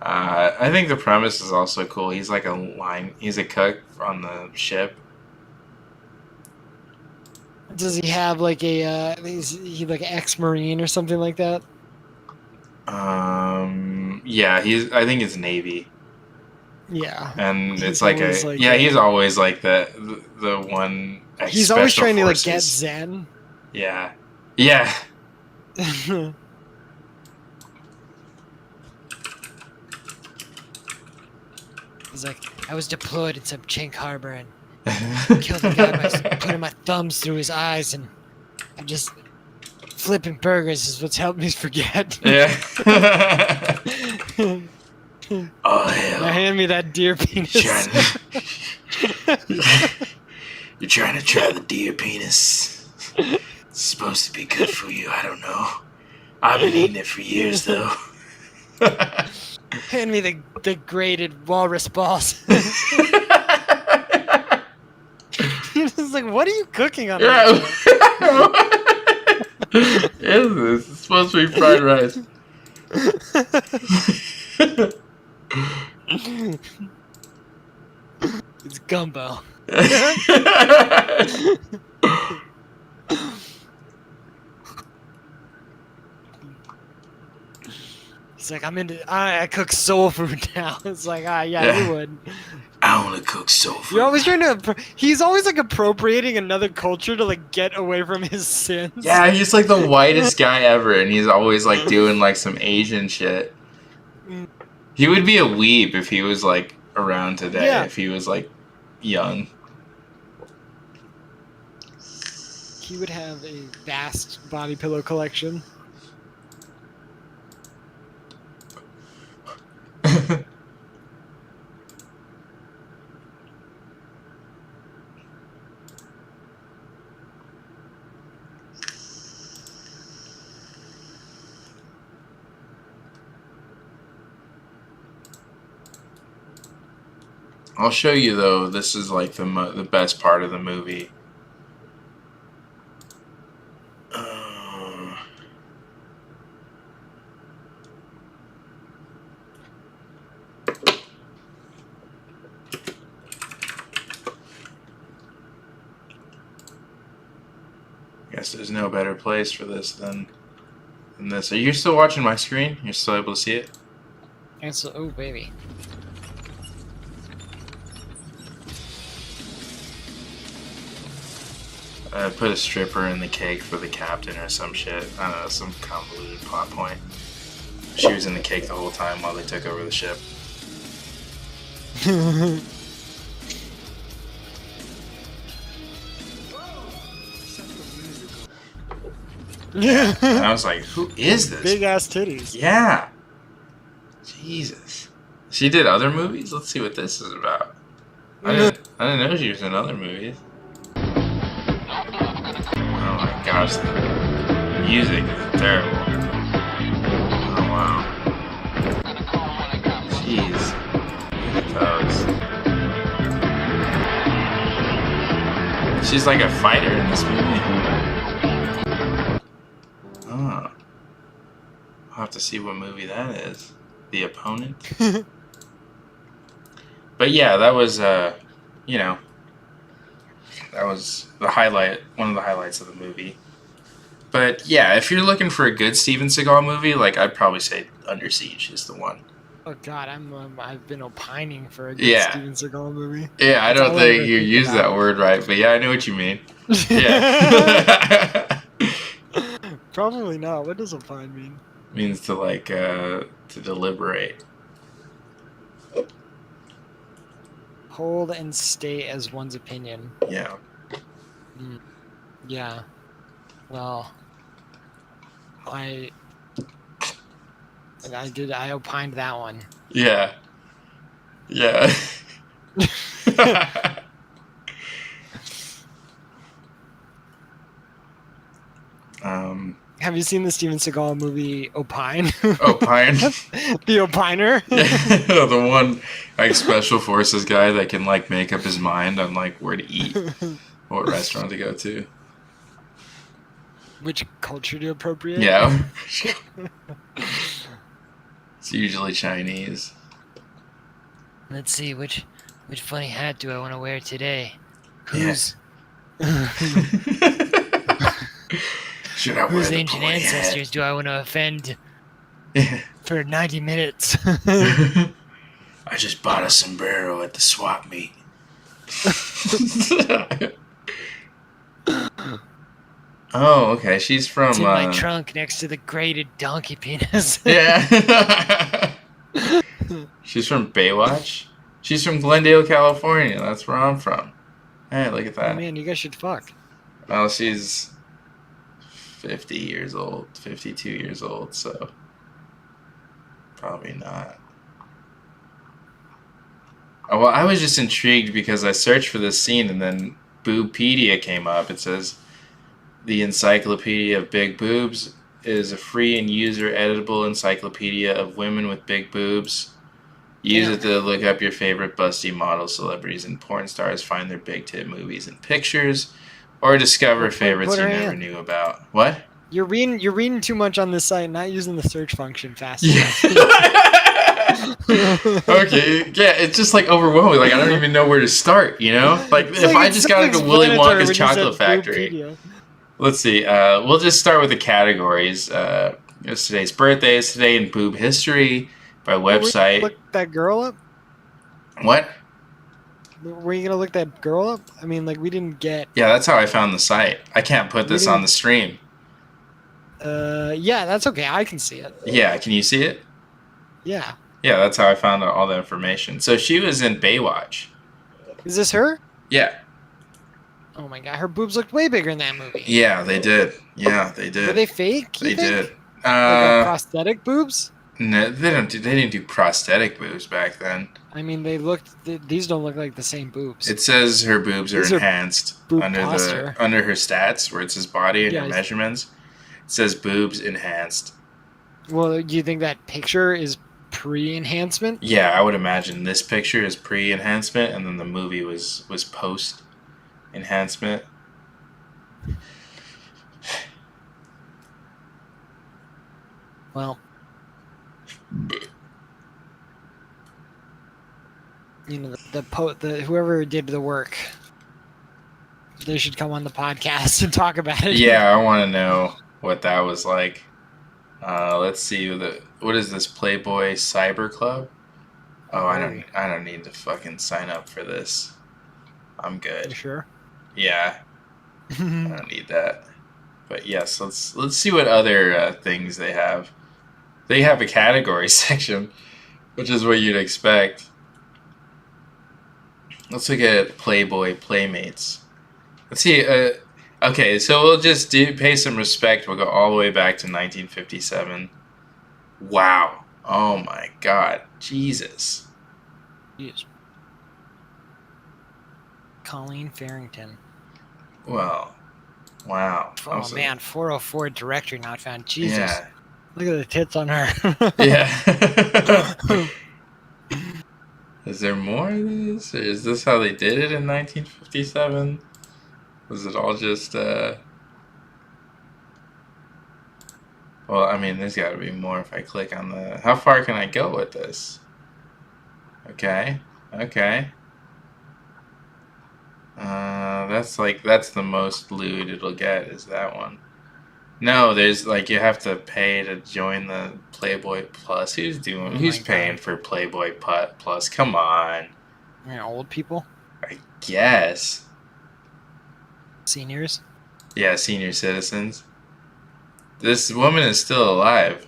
I think the premise is also cool. He's like he's a cook on the ship. Does he have like is he like an ex-Marine or something like that? Yeah, I think it's Navy. Yeah. And it's like he's always like the one. He's always trying to like get Zen. Yeah. Yeah. He's like, I was deployed in some Chink Harbor and killed the guy by putting my thumbs through his eyes, and I just Flipping burgers is what's helped me forget. Yeah. Oh hell! Now hand me that deer penis. You're trying to try the deer penis. It's supposed to be good for you. I don't know. I've been eating it for years though. Hand me the grated walrus balls. It's like, what are you cooking on? Yeah. What is this? It's supposed to be fried rice. It's gumbo. He's like, I cook soul food now. It's like, yeah, you would. I want to cook soul food. You're always trying to. He's always like appropriating another culture to like get away from his sins. Yeah, he's like the whitest guy ever, and he's always like doing like some Asian shit. He would be a weeb if he was like around today. Yeah. If he was like young. He would have a vast body pillow collection. I'll show you though. This is like the best part of the movie. Guess there's no better place for this than this. Are you still watching my screen? You're still able to see it? And so, oh baby. Put a stripper in the cake for the captain or some shit. I don't know, some convoluted plot point. She was in the cake the whole time while they took over the ship. Yeah. And I was like, who is this? Big ass titties. Yeah. Jesus. She did other movies? Let's see what this is about. I didn't know she was in other movies. Oh my gosh, the music is terrible. Oh wow. Jeez. She's like a fighter in this movie. Oh. I'll have to see what movie that is. The Opponent. But yeah, that was you know, that was the highlight, one of the highlights of the movie. But yeah, if you're looking for a good Steven Seagal movie, like I'd probably say Under Siege is the one. Oh God, I've been opining for a good Steven Seagal movie. Yeah, I don't think you use that word right, but yeah, I know what you mean. Yeah. Probably not. What does opine mean? Means to like to deliberate. Hold and state as one's opinion. Yeah. Yeah. Well, I opined that one. Yeah. Yeah. Have you seen the Steven Seagal movie Opine? Opine? The Opiner? Yeah, the one like special forces guy that can like make up his mind on like where to eat, what restaurant to go to. Which culture to appropriate? Yeah. It's usually Chinese. Let's see, which funny hat do I want to wear today? Whose? Should I wear Whose the ancient pointy ancestors hat? do I want to offend Yeah. for 90 minutes? I just bought a sombrero at the swap meet. Oh, okay. She's from. It's in my trunk next to the grated donkey penis. Yeah. She's from Baywatch. She's from Glendale, California. That's where I'm from. Hey, look at that. Oh man, you guys should fuck. Well, she's 50 years old, 52 years old, so probably not. Oh, well, I was just intrigued because I searched for this scene and then Boobpedia came up. It says, the Encyclopedia of Big Boobs is a free and user-editable encyclopedia of women with big boobs. Use it to look up your favorite busty models, celebrities, and porn stars, find their big tit movies and pictures, or discover favorites you never knew about. What? You're reading too much on this site, not using the search function fast enough. Okay, yeah, it's just like overwhelming. Like I don't even know where to start. You know, like It's if like I it's just got into Willy self-explanatory Wonka's when you said Chocolate Factory. Boobpedia. Let's see. We'll just start with the categories. It's today's birthday is today in boob history by website. Look that girl up. What? Were you gonna look that girl up? I mean, like we didn't get. Yeah, that's how I found the site. I can't put this on the stream. Yeah, that's okay. I can see it. Yeah, can you see it? Yeah. Yeah, that's how I found out all the information. So she was in Baywatch. Is this her? Yeah. Oh my god, her boobs looked way bigger in that movie. Yeah, they did. Yeah, they did. Were they fake? They did. Like prosthetic boobs? No, they didn't do prosthetic boobs back then. I mean, these don't look like the same boobs. It says her boobs are These are enhanced boob under posture. under her stats where it says body and Yeah, her measurements. It says boobs enhanced. Well, do you think that picture is pre-enhancement? Yeah, I would imagine this picture is pre-enhancement, and then the movie was post-enhancement. Well, you know, the whoever did the work, they should come on the podcast and talk about it. Yeah, I want to know what that was like. Let's see what is this Playboy Cyber Club? Oh, I don't need to fucking sign up for this. I'm good. You sure? Yeah, I don't need that. But yes, let's see what other things they have. They have a category section, which is what you'd expect. Let's look at Playboy Playmates. Let's see. Okay, so we'll just pay some respect. We'll go all the way back to 1957. Wow. Oh my God. Jesus. Jeez. Colleen Farrington. Well. Wow. Oh man, 404 director not found. Jesus. Yeah. Look at the tits on her. Yeah. Is there more of this? Is this how they did it in 1957? Was it all just, well, I mean, there's got to be more if I click on the... How far can I go with this? Okay. That's the most lewd it'll get, is that one. No, there's, like, you have to pay to join the Playboy Plus. Who's paying for Playboy Plus? Come on. Yeah, old people? I guess. Seniors? Yeah, senior citizens. This woman is still alive.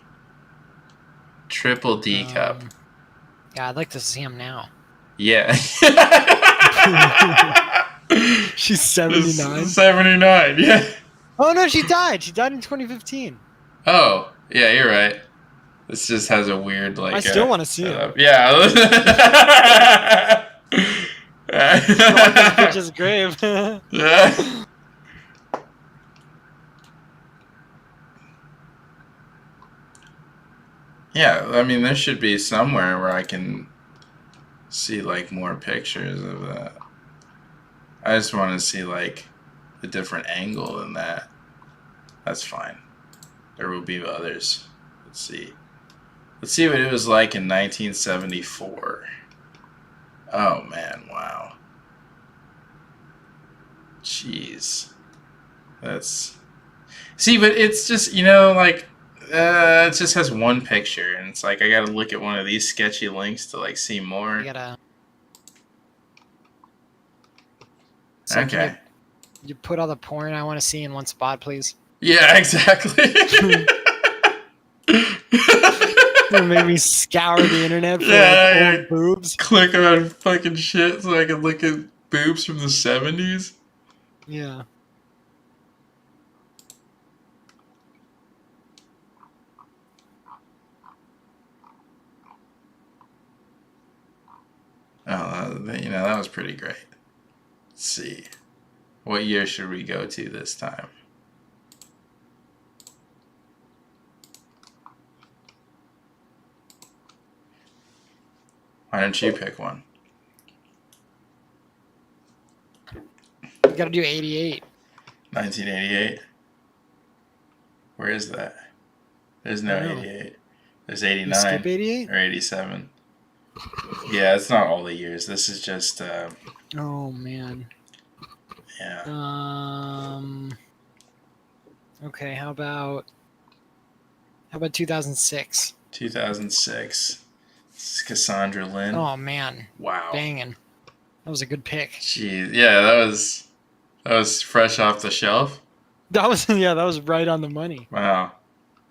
Triple D cup. Yeah, I'd like to see him now. Yeah. She's 79? 79, yeah. Oh no, she died. She died in 2015. Oh, yeah, you're right. This just has a weird, like... I still want to see him. Yeah. Bitch's grave. Yeah. Yeah, I mean, there should be somewhere where I can see, like, more pictures of that. I just want to see, like, a different angle than that. That's fine. There will be others. Let's see. Let's see what it was like in 1974. Oh, man, wow. Jeez. That's... See, but it's just, you know, like... it just has one picture, and it's like I gotta look at one of these sketchy links to like see more. You gotta. Okay. You put all the porn I want to see in one spot, please. Yeah, exactly. Made me scour the internet for like, old boobs. Click on fucking shit so I can look at boobs from the 70s. Yeah. that was pretty great. Let's see. What year should we go to this time? Why don't you pick one? You gotta do 88. 1988. Where is that? There's no I don't know. 88. There's You 89 skip 88? or 87. Yeah, it's not all the years. This is just, Oh man. yeah. Okay, how about 2006? 2006. This is Cassandra Lynn. Oh man. Wow. Banging. That was a good pick. Jeez. Yeah, that was fresh off the shelf. That was right on the money. Wow.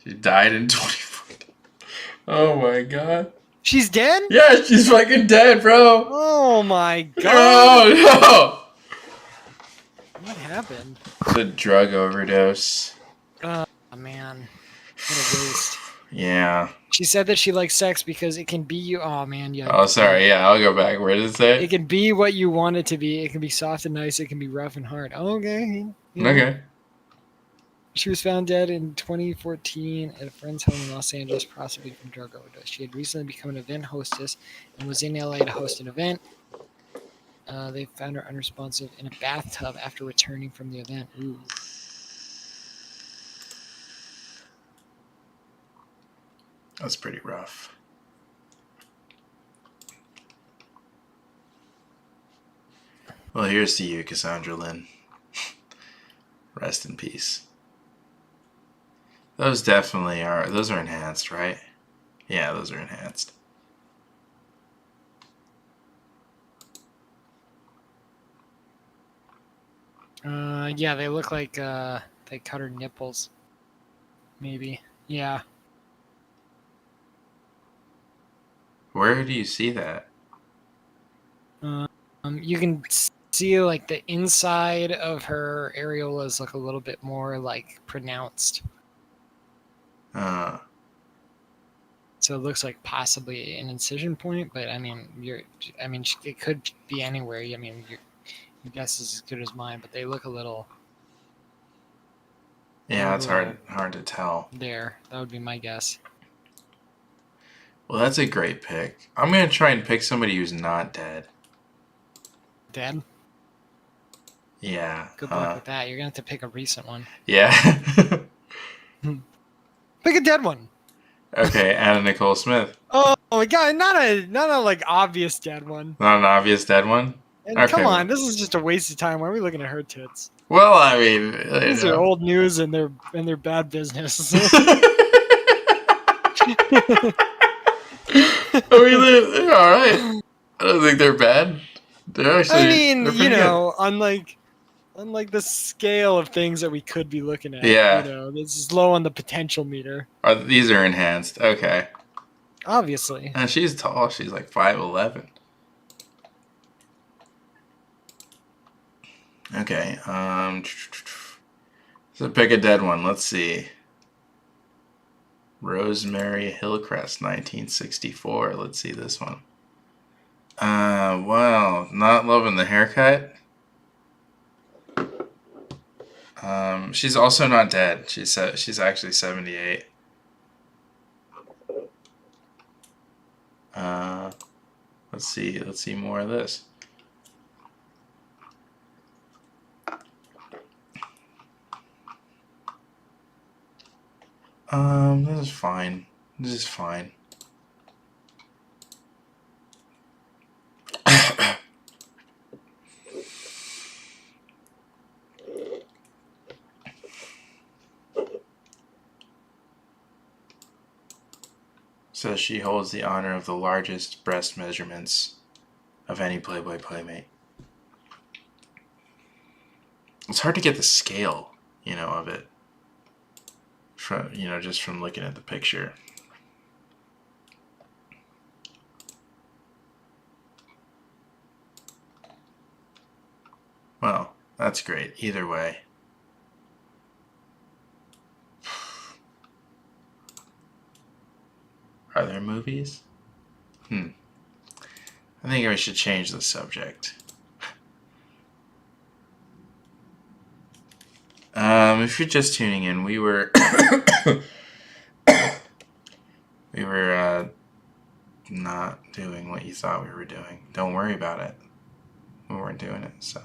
She died in 2014. Oh my god. She's dead? Yeah, she's fucking dead, bro. Oh my god. Oh no. What happened? It's a drug overdose. Oh man. What a waste. Yeah. She said that she likes sex because it can be you. Oh man, yeah. Oh, sorry. Yeah, I'll go back. Where did it say? It can be what you want it to be. It can be soft and nice. It can be rough and hard. Okay. Yeah. Okay. She was found dead in 2014 at a friend's home in Los Angeles, possibly from drug overdose. She had recently become an event hostess and was in LA to host an event. They found her unresponsive in a bathtub after returning from the event. Ooh. That's pretty rough. Well, here's to you, Cassandra Lynn. Rest in peace. Those definitely are. Those are enhanced, right? Yeah, those are enhanced. Yeah, they look like they cut her nipples. Maybe. Yeah. Where do you see that? You can see like the inside of her areolas look a little bit more like pronounced. So it looks like possibly an incision point, but I mean, it could be anywhere. I mean, your guess is as good as mine, but they look a little. Yeah, it's hard to tell. There, that would be my guess. Well, that's a great pick. I'm gonna try and pick somebody who's not dead. Dead? Yeah. Good luck with that. You're gonna have to pick a recent one. Yeah. Pick a dead one. Okay, Anna Nicole Smith. Oh my god, not a like obvious dead one. Not an obvious dead one? And Okay. come on, this is just a waste of time. Why are we looking at her tits? Well, I mean, These are old news and they're bad business. I mean, they're all right. I don't think they're bad. They're actually. I mean, they're pretty good. unlike the scale of things that we could be looking at. Yeah. This is low on the potential meter. These are enhanced. Okay. Obviously. And she's tall. She's like 5'11". Okay. So pick a dead one. Let's see. Rosemary Hillcrest, 1964. Let's see this one. Well, not loving the haircut. She's also not dead. She's actually 78. Let's see more of this. This is fine. This is fine. So she holds the honor of the largest breast measurements of any Playboy Playmate. It's hard to get the scale, of it. From just from looking at the picture. Well, that's great. Either way. Are there movies? I think I should change the subject. If you're just tuning in, we were not doing what you thought we were doing. Don't worry about it. We weren't doing it, so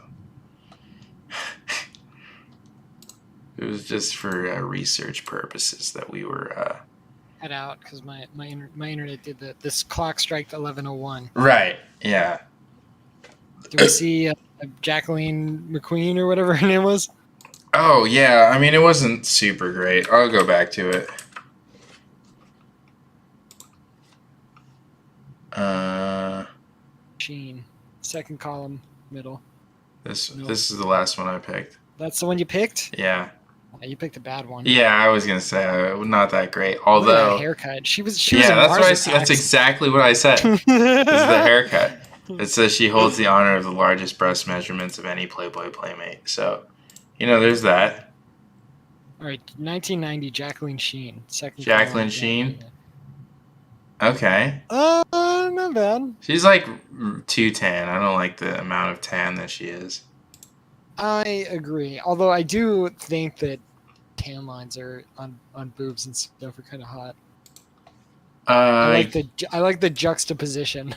it was just for research purposes that we were. Head out because my internet did this clock strike 11:01. Right. Yeah. Did we see Jacqueline McQueen or whatever her name was? Oh yeah. I mean, it wasn't super great. I'll go back to it. Sheen, second column, middle. This is the last one I picked. That's the one you picked? Yeah. You picked a bad one. Yeah, I was gonna say not that great. Look at Although that haircut. She was. Yeah, in that's what I Mars said. That's Attacks. exactly what I said. Is the haircut. It says she holds the honor of the largest breast measurements of any Playboy Playmate. So, there's that. All right, 1990, Jacqueline Sheen, second. Jacqueline Sheen. Okay. Not bad. She's like too tan. I don't like the amount of tan that she is. I agree. Although I do think that tan lines are on boobs and stuff are kind of hot. I like the juxtaposition.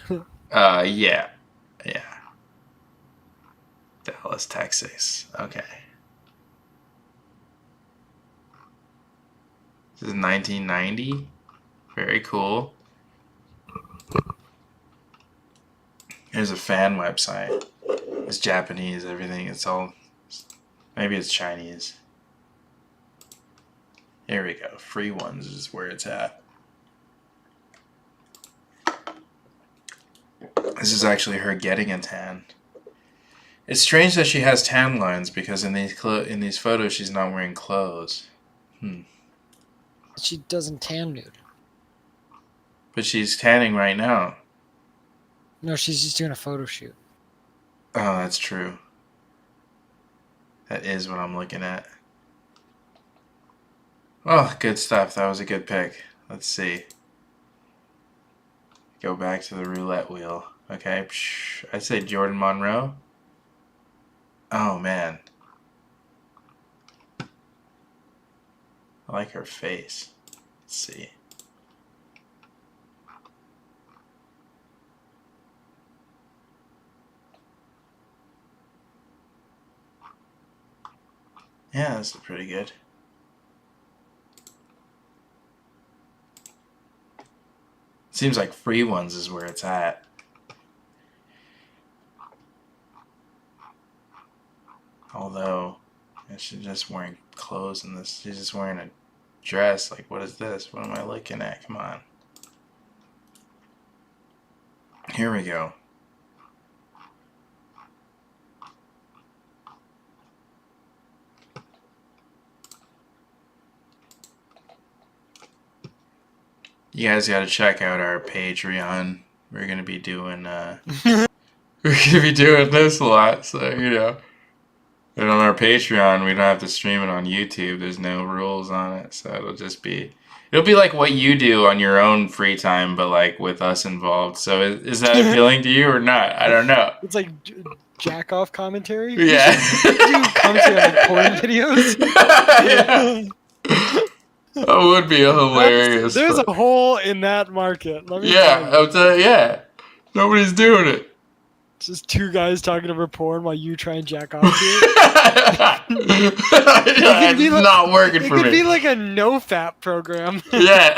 Yeah. Dallas, Texas. Okay. This is 1990. Very cool. Here's a fan website. It's Japanese, everything. It's all... Maybe it's Chinese. Here we go. Free ones is where it's at. This is actually her getting a tan. It's strange that she has tan lines because in these photos she's not wearing clothes. She doesn't tan nude. But she's tanning right now. No, she's just doing a photo shoot. Oh, that's true. That is what I'm looking at. Oh, good stuff. That was a good pick. Let's see. Go back to the roulette wheel. Okay. I'd say Jordan Monroe. Oh, man. I like her face. Let's see. Yeah, that's pretty good. Seems like free ones is where it's at. Although, she's just wearing clothes in this. She's just wearing a dress. Like, what is this? What am I looking at? Come on. Here we go. You guys got to check out our Patreon. We're gonna be doing this a lot, so And on our Patreon, we don't have to stream it on YouTube. There's no rules on it, so it'll be like what you do on your own free time, but like with us involved. So is that appealing to you or not? I don't know. It's like jack off commentary. Yeah. Do commentary on porn videos. Yeah. That would be hilarious. There's a hole in that market. Let me yeah. Nobody's doing it. Just two guys talking over porn while you try and jack off to it. It's not working for me. It could be like a no-fap program. Yeah.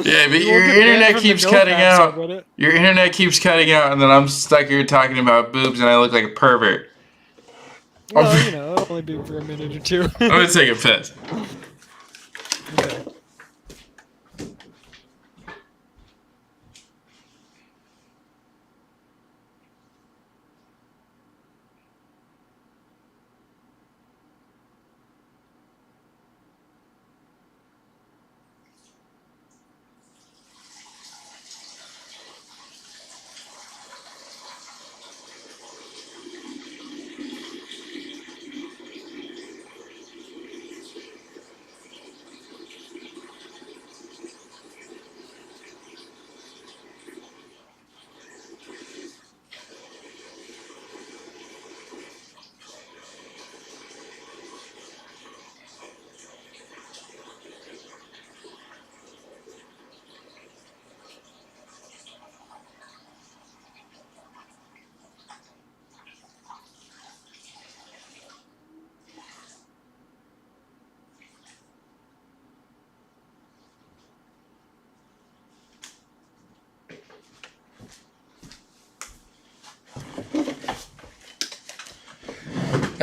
Yeah, but your internet keeps cutting out. Your internet keeps cutting out, and then I'm stuck here talking about boobs, and I look like a pervert. Well, it'll only be for a minute or two. I'm gonna take a piss. Okay.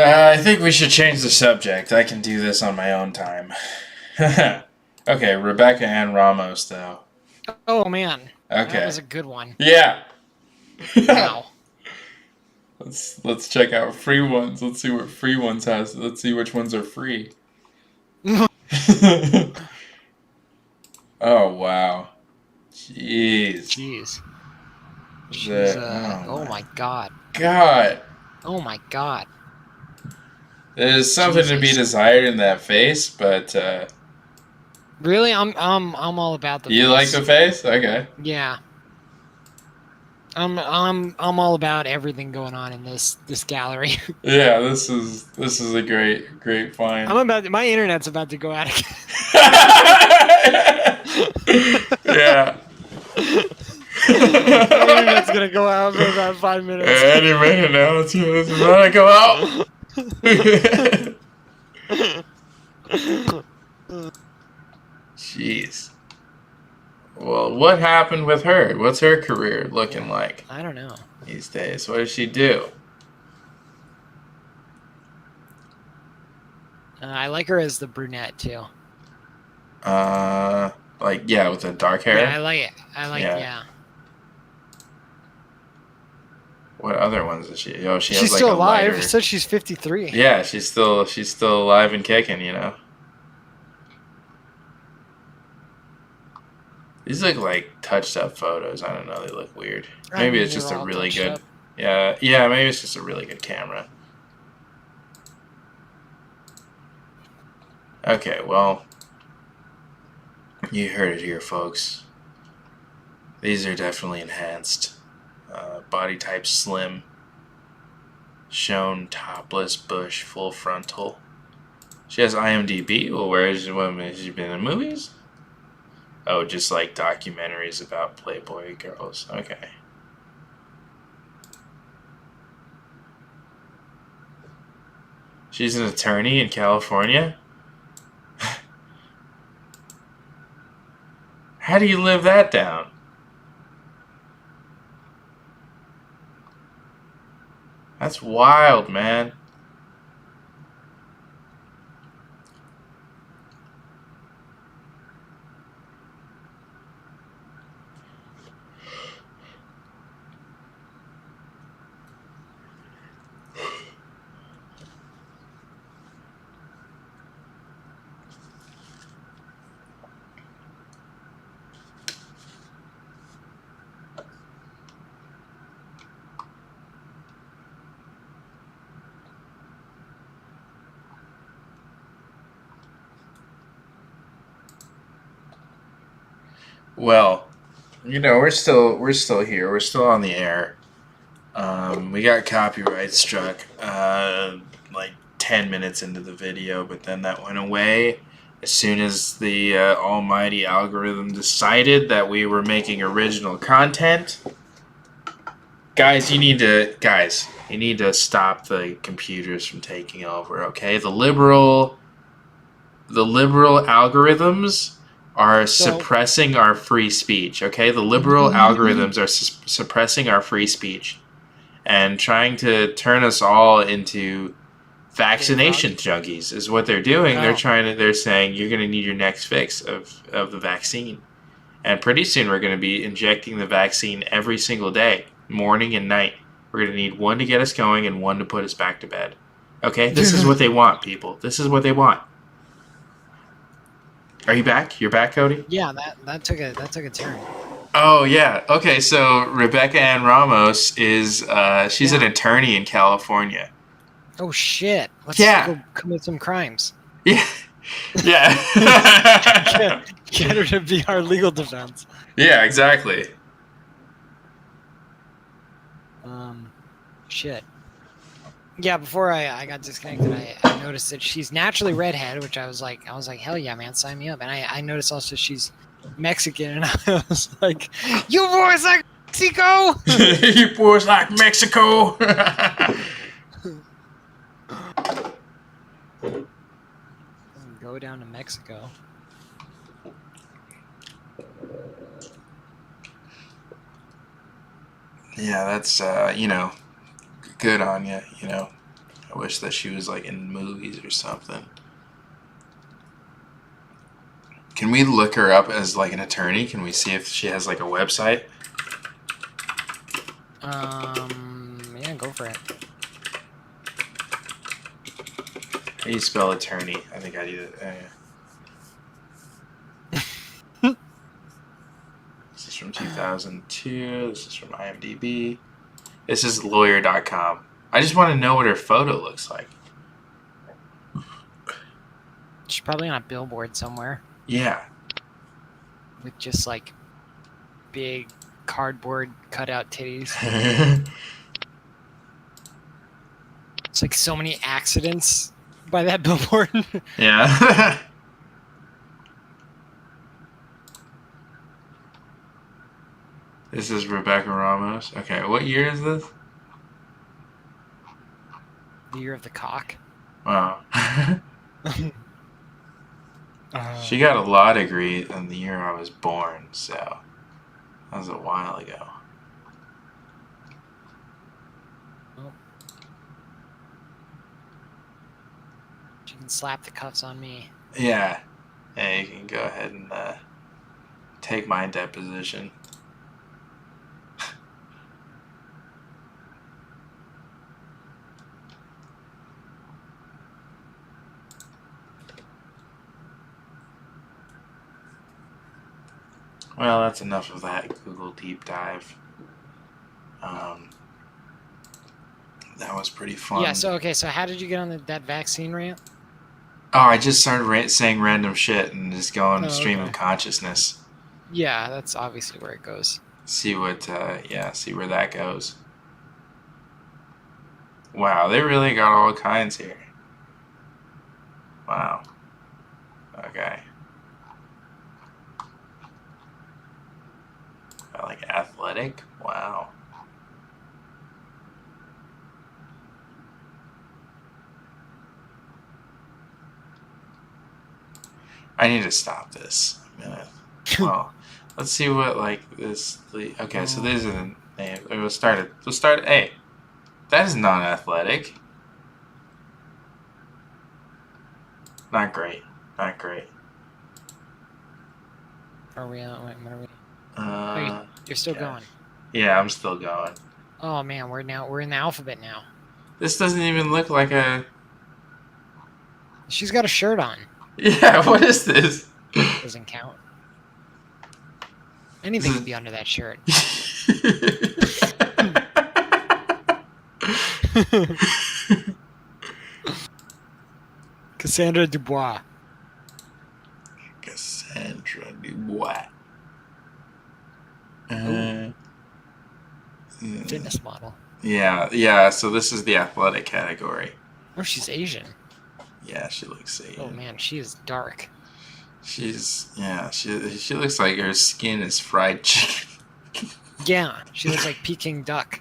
I think we should change the subject. I can do this on my own time. Okay, Rebecca Ann Ramos, though. Oh man, Okay. that was a good one. Yeah. Wow. Let's check out free ones. Let's see what free ones has. Let's see which ones are free. Oh wow. Jeez. Jeez. She's, oh my god. God. Oh my god. There's something to be Jesus. desired in that face, but Really, I'm all about the. you face. like the face? Okay. Yeah. I'm all about everything going on in this gallery. Yeah, this is a great find. My internet's about to go out again. Yeah. My internet's gonna go out for about 5 minutes. Any minute now, it's about to go out. Jeez. Well, what happened with her? What's her career looking like I don't know. these days? What does she do? I like her as the brunette too. Like with the dark hair. Yeah, I like it. Yeah. What other ones is she? Oh, she She's has like still a alive. lighter. It says she's 53. Yeah, she's still alive and kicking. You know. These look like touched up photos. I don't know. They look weird. Maybe it's just a really good. Up. Yeah. Maybe it's just a really good camera. Okay, well, you heard it here, folks. These are definitely enhanced. Body type slim. Shown topless, bush, full frontal. She has IMDb. Well, has she been in movies? Oh, just like documentaries about Playboy girls. Okay. She's an attorney in California? How do you live that down? That's wild, man. Well, we're still here. We're still on the air. We got copyright struck like 10 minutes into the video, but then that went away as soon as the almighty algorithm decided that we were making original content. Guys, you need to stop the computers from taking over, okay? The liberal algorithms are suppressing our free speech, okay? The liberal algorithms are suppressing our free speech and trying to turn us all into vaccination junkies is what they're doing. Wow. They're saying you're going to need your next fix of the vaccine. And pretty soon we're going to be injecting the vaccine every single day, morning and night. We're going to need one to get us going and one to put us back to bed. Okay? This is what they want, people. This is what they want. Are you back? You're back, Cody? Yeah, that took a turn. Oh yeah. Okay, so Rebecca Ann Ramos is she's an attorney in California. Oh shit! Let's go commit some crimes. Yeah. Yeah. Get her to be our legal defense. Yeah, exactly. Shit. Yeah, before I got disconnected, I noticed that she's naturally redhead, which I was like, hell yeah, man, sign me up. And I noticed also she's Mexican, and I was like, you boys like Mexico? You boys like Mexico? Go down to Mexico. Yeah, that's good on you. I wish that she was like in movies or something. Can we look her up as like an attorney? Can we see if she has like a website? Yeah, go for it. How do you spell attorney? I think I do that. This is from 2002. This is from IMDb. This is lawyer.com. I just want to know what her photo looks like. She's probably on a billboard somewhere Yeah. with just like big cardboard cutout titties. It's like so many accidents by that billboard. Yeah. This is Rebecca Ramos. Okay, what year is this? The year of the cock. Wow. She got a law degree in the year I was born, so that was a while ago. Oh. She can slap the cuffs on me. Yeah. Yeah, you can go ahead and take my deposition. Well, that's enough of that Google deep dive. That was pretty fun. Yeah, so how did you get on that vaccine rant? Oh, I just started saying random shit and just going stream okay. of consciousness. Yeah, that's obviously where it goes. See what, see where that goes. Wow, they really got all kinds here. Wow. Okay. I like athletic. Wow. I need to stop this. Well, let's see what like this. Okay, so these are the names. We'll start at A. That is not athletic. Not great. Not great. Are we on? Wait, what are we? You're still yeah. going. Yeah, I'm still going. Oh man, we're in the alphabet now. This doesn't even look like a. She's got a shirt on. Yeah, what is this? Doesn't count. Anything could be under that shirt. Cassandra Dubois. Cassandra Dubois. Fitness model. Yeah, so this is the athletic category. Oh, she's Asian. Yeah, she looks Asian. Oh man, she is dark. She looks like her skin is fried chicken. Yeah, she looks like Peking duck.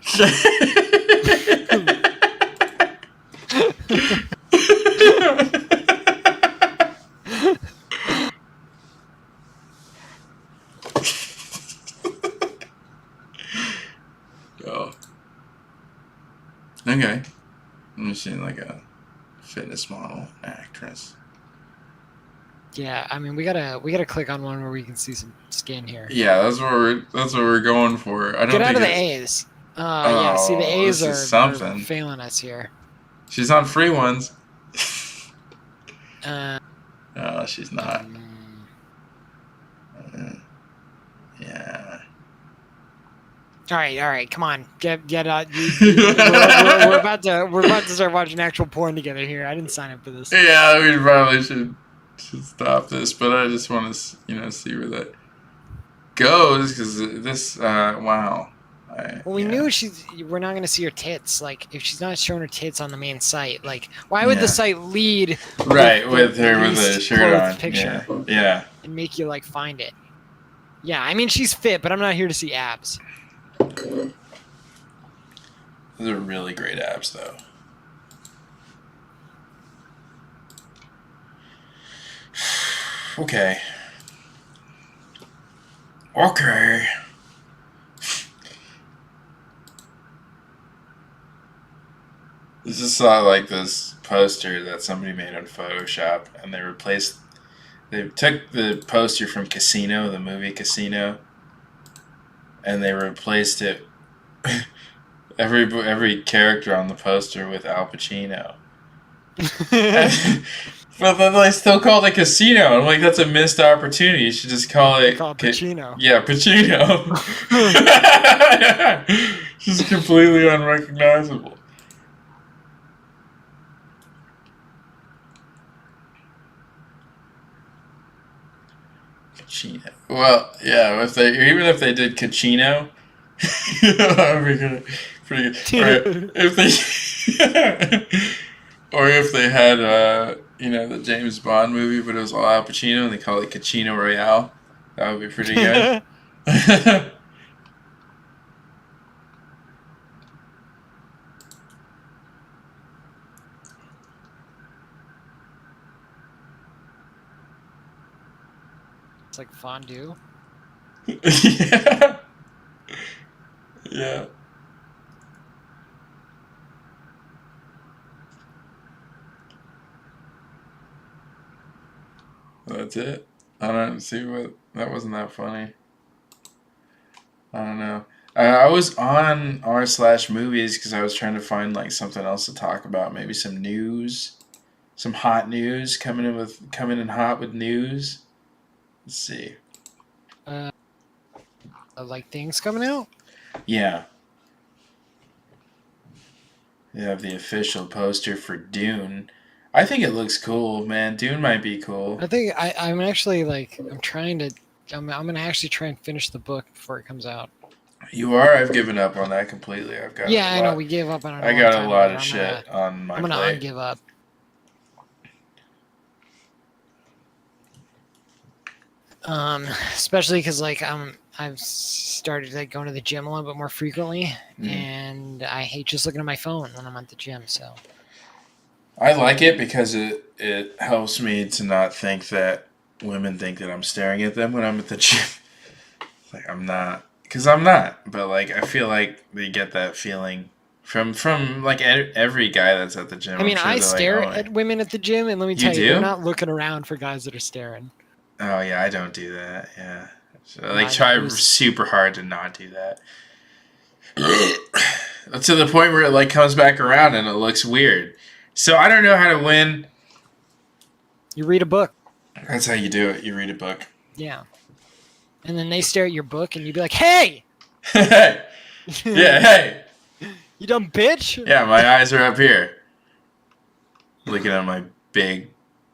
Oh. Okay. I'm just seeing like a fitness model actress. Yeah, I mean we gotta click on one where we can see some skin here. Yeah, that's what we're going for. I don't Get out of the think A's. Yeah, see the A's are failing us here. She's on free ones. Uh, No, she's not. Yeah. All right, come on, get out. We're about to start watching actual porn together here. I didn't sign up for this. Yeah, we probably should stop this, but I just want to, see where that goes because this, wow. Well, we knew we're not going to see her tits. Like, if she's not showing her tits on the main site, like, why would the site lead with her with a shirt on? Picture Yeah. And make you like find it? Yeah, I mean she's fit, but I'm not here to see abs. Those are really great abs, though. Okay. just saw like this poster that somebody made on Photoshop, and they took the poster from Casino, the movie Casino, and they replaced it every character on the poster with Al Pacino. But then they still call it Casino. I'm like, that's a missed opportunity. You should just call it Pacino. Yeah, Pacino. Just completely unrecognizable. Cachino. Well, yeah, even if they did Cachino, that would be good. Pretty good. Or if they had the James Bond movie, but it was all Al Pacino and they call it Cachino Royale, that would be pretty good. It's like fondue. Yeah. Yeah. That's it. I don't see what that wasn't that funny. I don't know. I was on r/movies because I was trying to find like something else to talk about. Maybe some news, some hot news coming in hot with news. Let's see. Like things coming out. Yeah. They have the official poster for Dune. I think it looks cool, man. Dune might be cool. I think I'm actually like I'm gonna actually try and finish the book before it comes out. You are? I've given up on that completely. I know we gave up on it. I got a lot of shit on my plate. I'm gonna give up. Especially because like I've started like going to the gym a little bit more frequently, and I hate just looking at my phone when I'm at the gym. So I like it because it helps me to not think that women think that I'm staring at them when I'm at the gym. Like I'm not, because I'm not. But like I feel like they get that feeling from like every guy that's at the gym. I mean, I stare like, at women at the gym, and let me tell you, they're not looking around for guys that are staring. Oh yeah, I don't do that. Yeah, so, like try super hard to not do that. To the point where it like comes back around and it looks weird. So I don't know how to win. You read a book. That's how you do it. You read a book. Yeah. And then they stare at your book and you'd be like, hey! Hey! Yeah, hey! You dumb bitch! Yeah, my eyes are up here. Looking at my big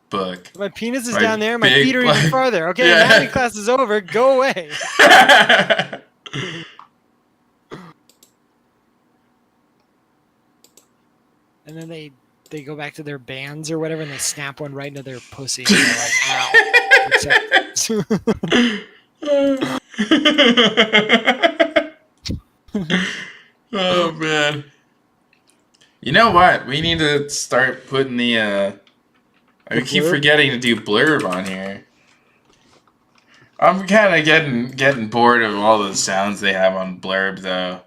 book. My penis is down there, my feet are even farther. Okay, yeah. Anatomy class is over, go away. And then they go back to their bands or whatever and they snap one right into their pussy. And they're like, ow. Oh, man. You know what? We need to start putting I keep forgetting to do blurb on here. I'm kind of getting bored of all the sounds they have on blurb, though.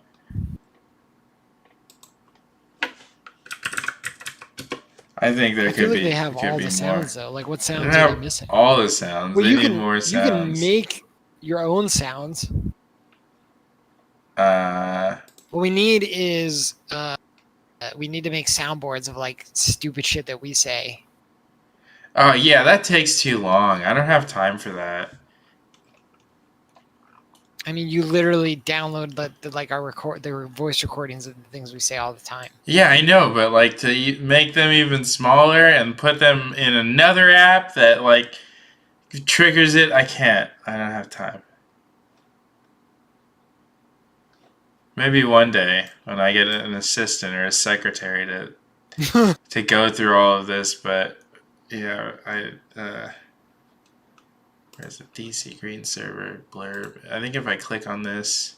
I think there could be. They have all the sounds though. Like what sounds are they missing? All the sounds. Well, they need more sounds. You can make your own sounds. What we need is we need to make soundboards of like stupid shit that we say. Oh yeah, that takes too long. I don't have time for that. I mean, you literally download the voice recordings of the things we say all the time. Yeah, I know, but like to make them even smaller and put them in another app that like triggers it, I can't. I don't have time. Maybe one day when I get an assistant or a secretary to go through all of this, but yeah, where's the DC Green server blurb? I think if I click on this,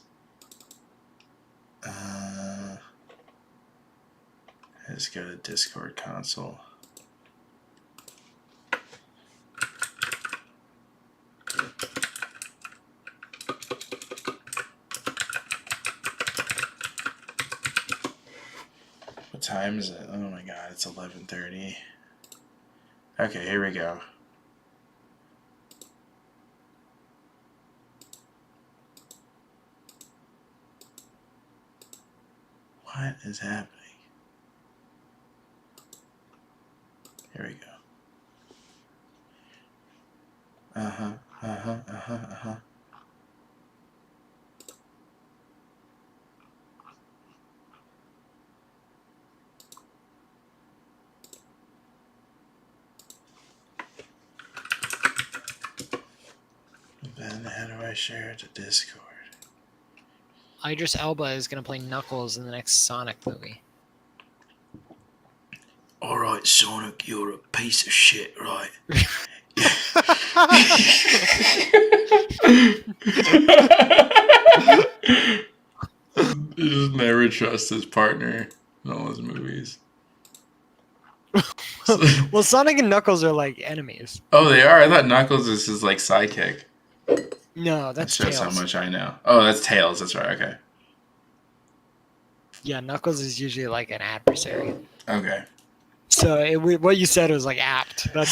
let's go to Discord console. What time is it? Oh my god, it's 11:30. Okay, here we go. What is happening? Here we go. Uh-huh. Then how do I share it to Discord? Idris Elba is gonna play Knuckles in the next Sonic movie. Alright, Sonic, you're a piece of shit, right? He just never trusts his partner in all his movies. Well, Sonic and Knuckles are like enemies. Oh, they are? I thought Knuckles is his like sidekick. No, That that's shows Tails. how much I know. Oh, that's Tails. That's right. Okay. Yeah, Knuckles is usually like an adversary. Okay. So what you said was like apt. That's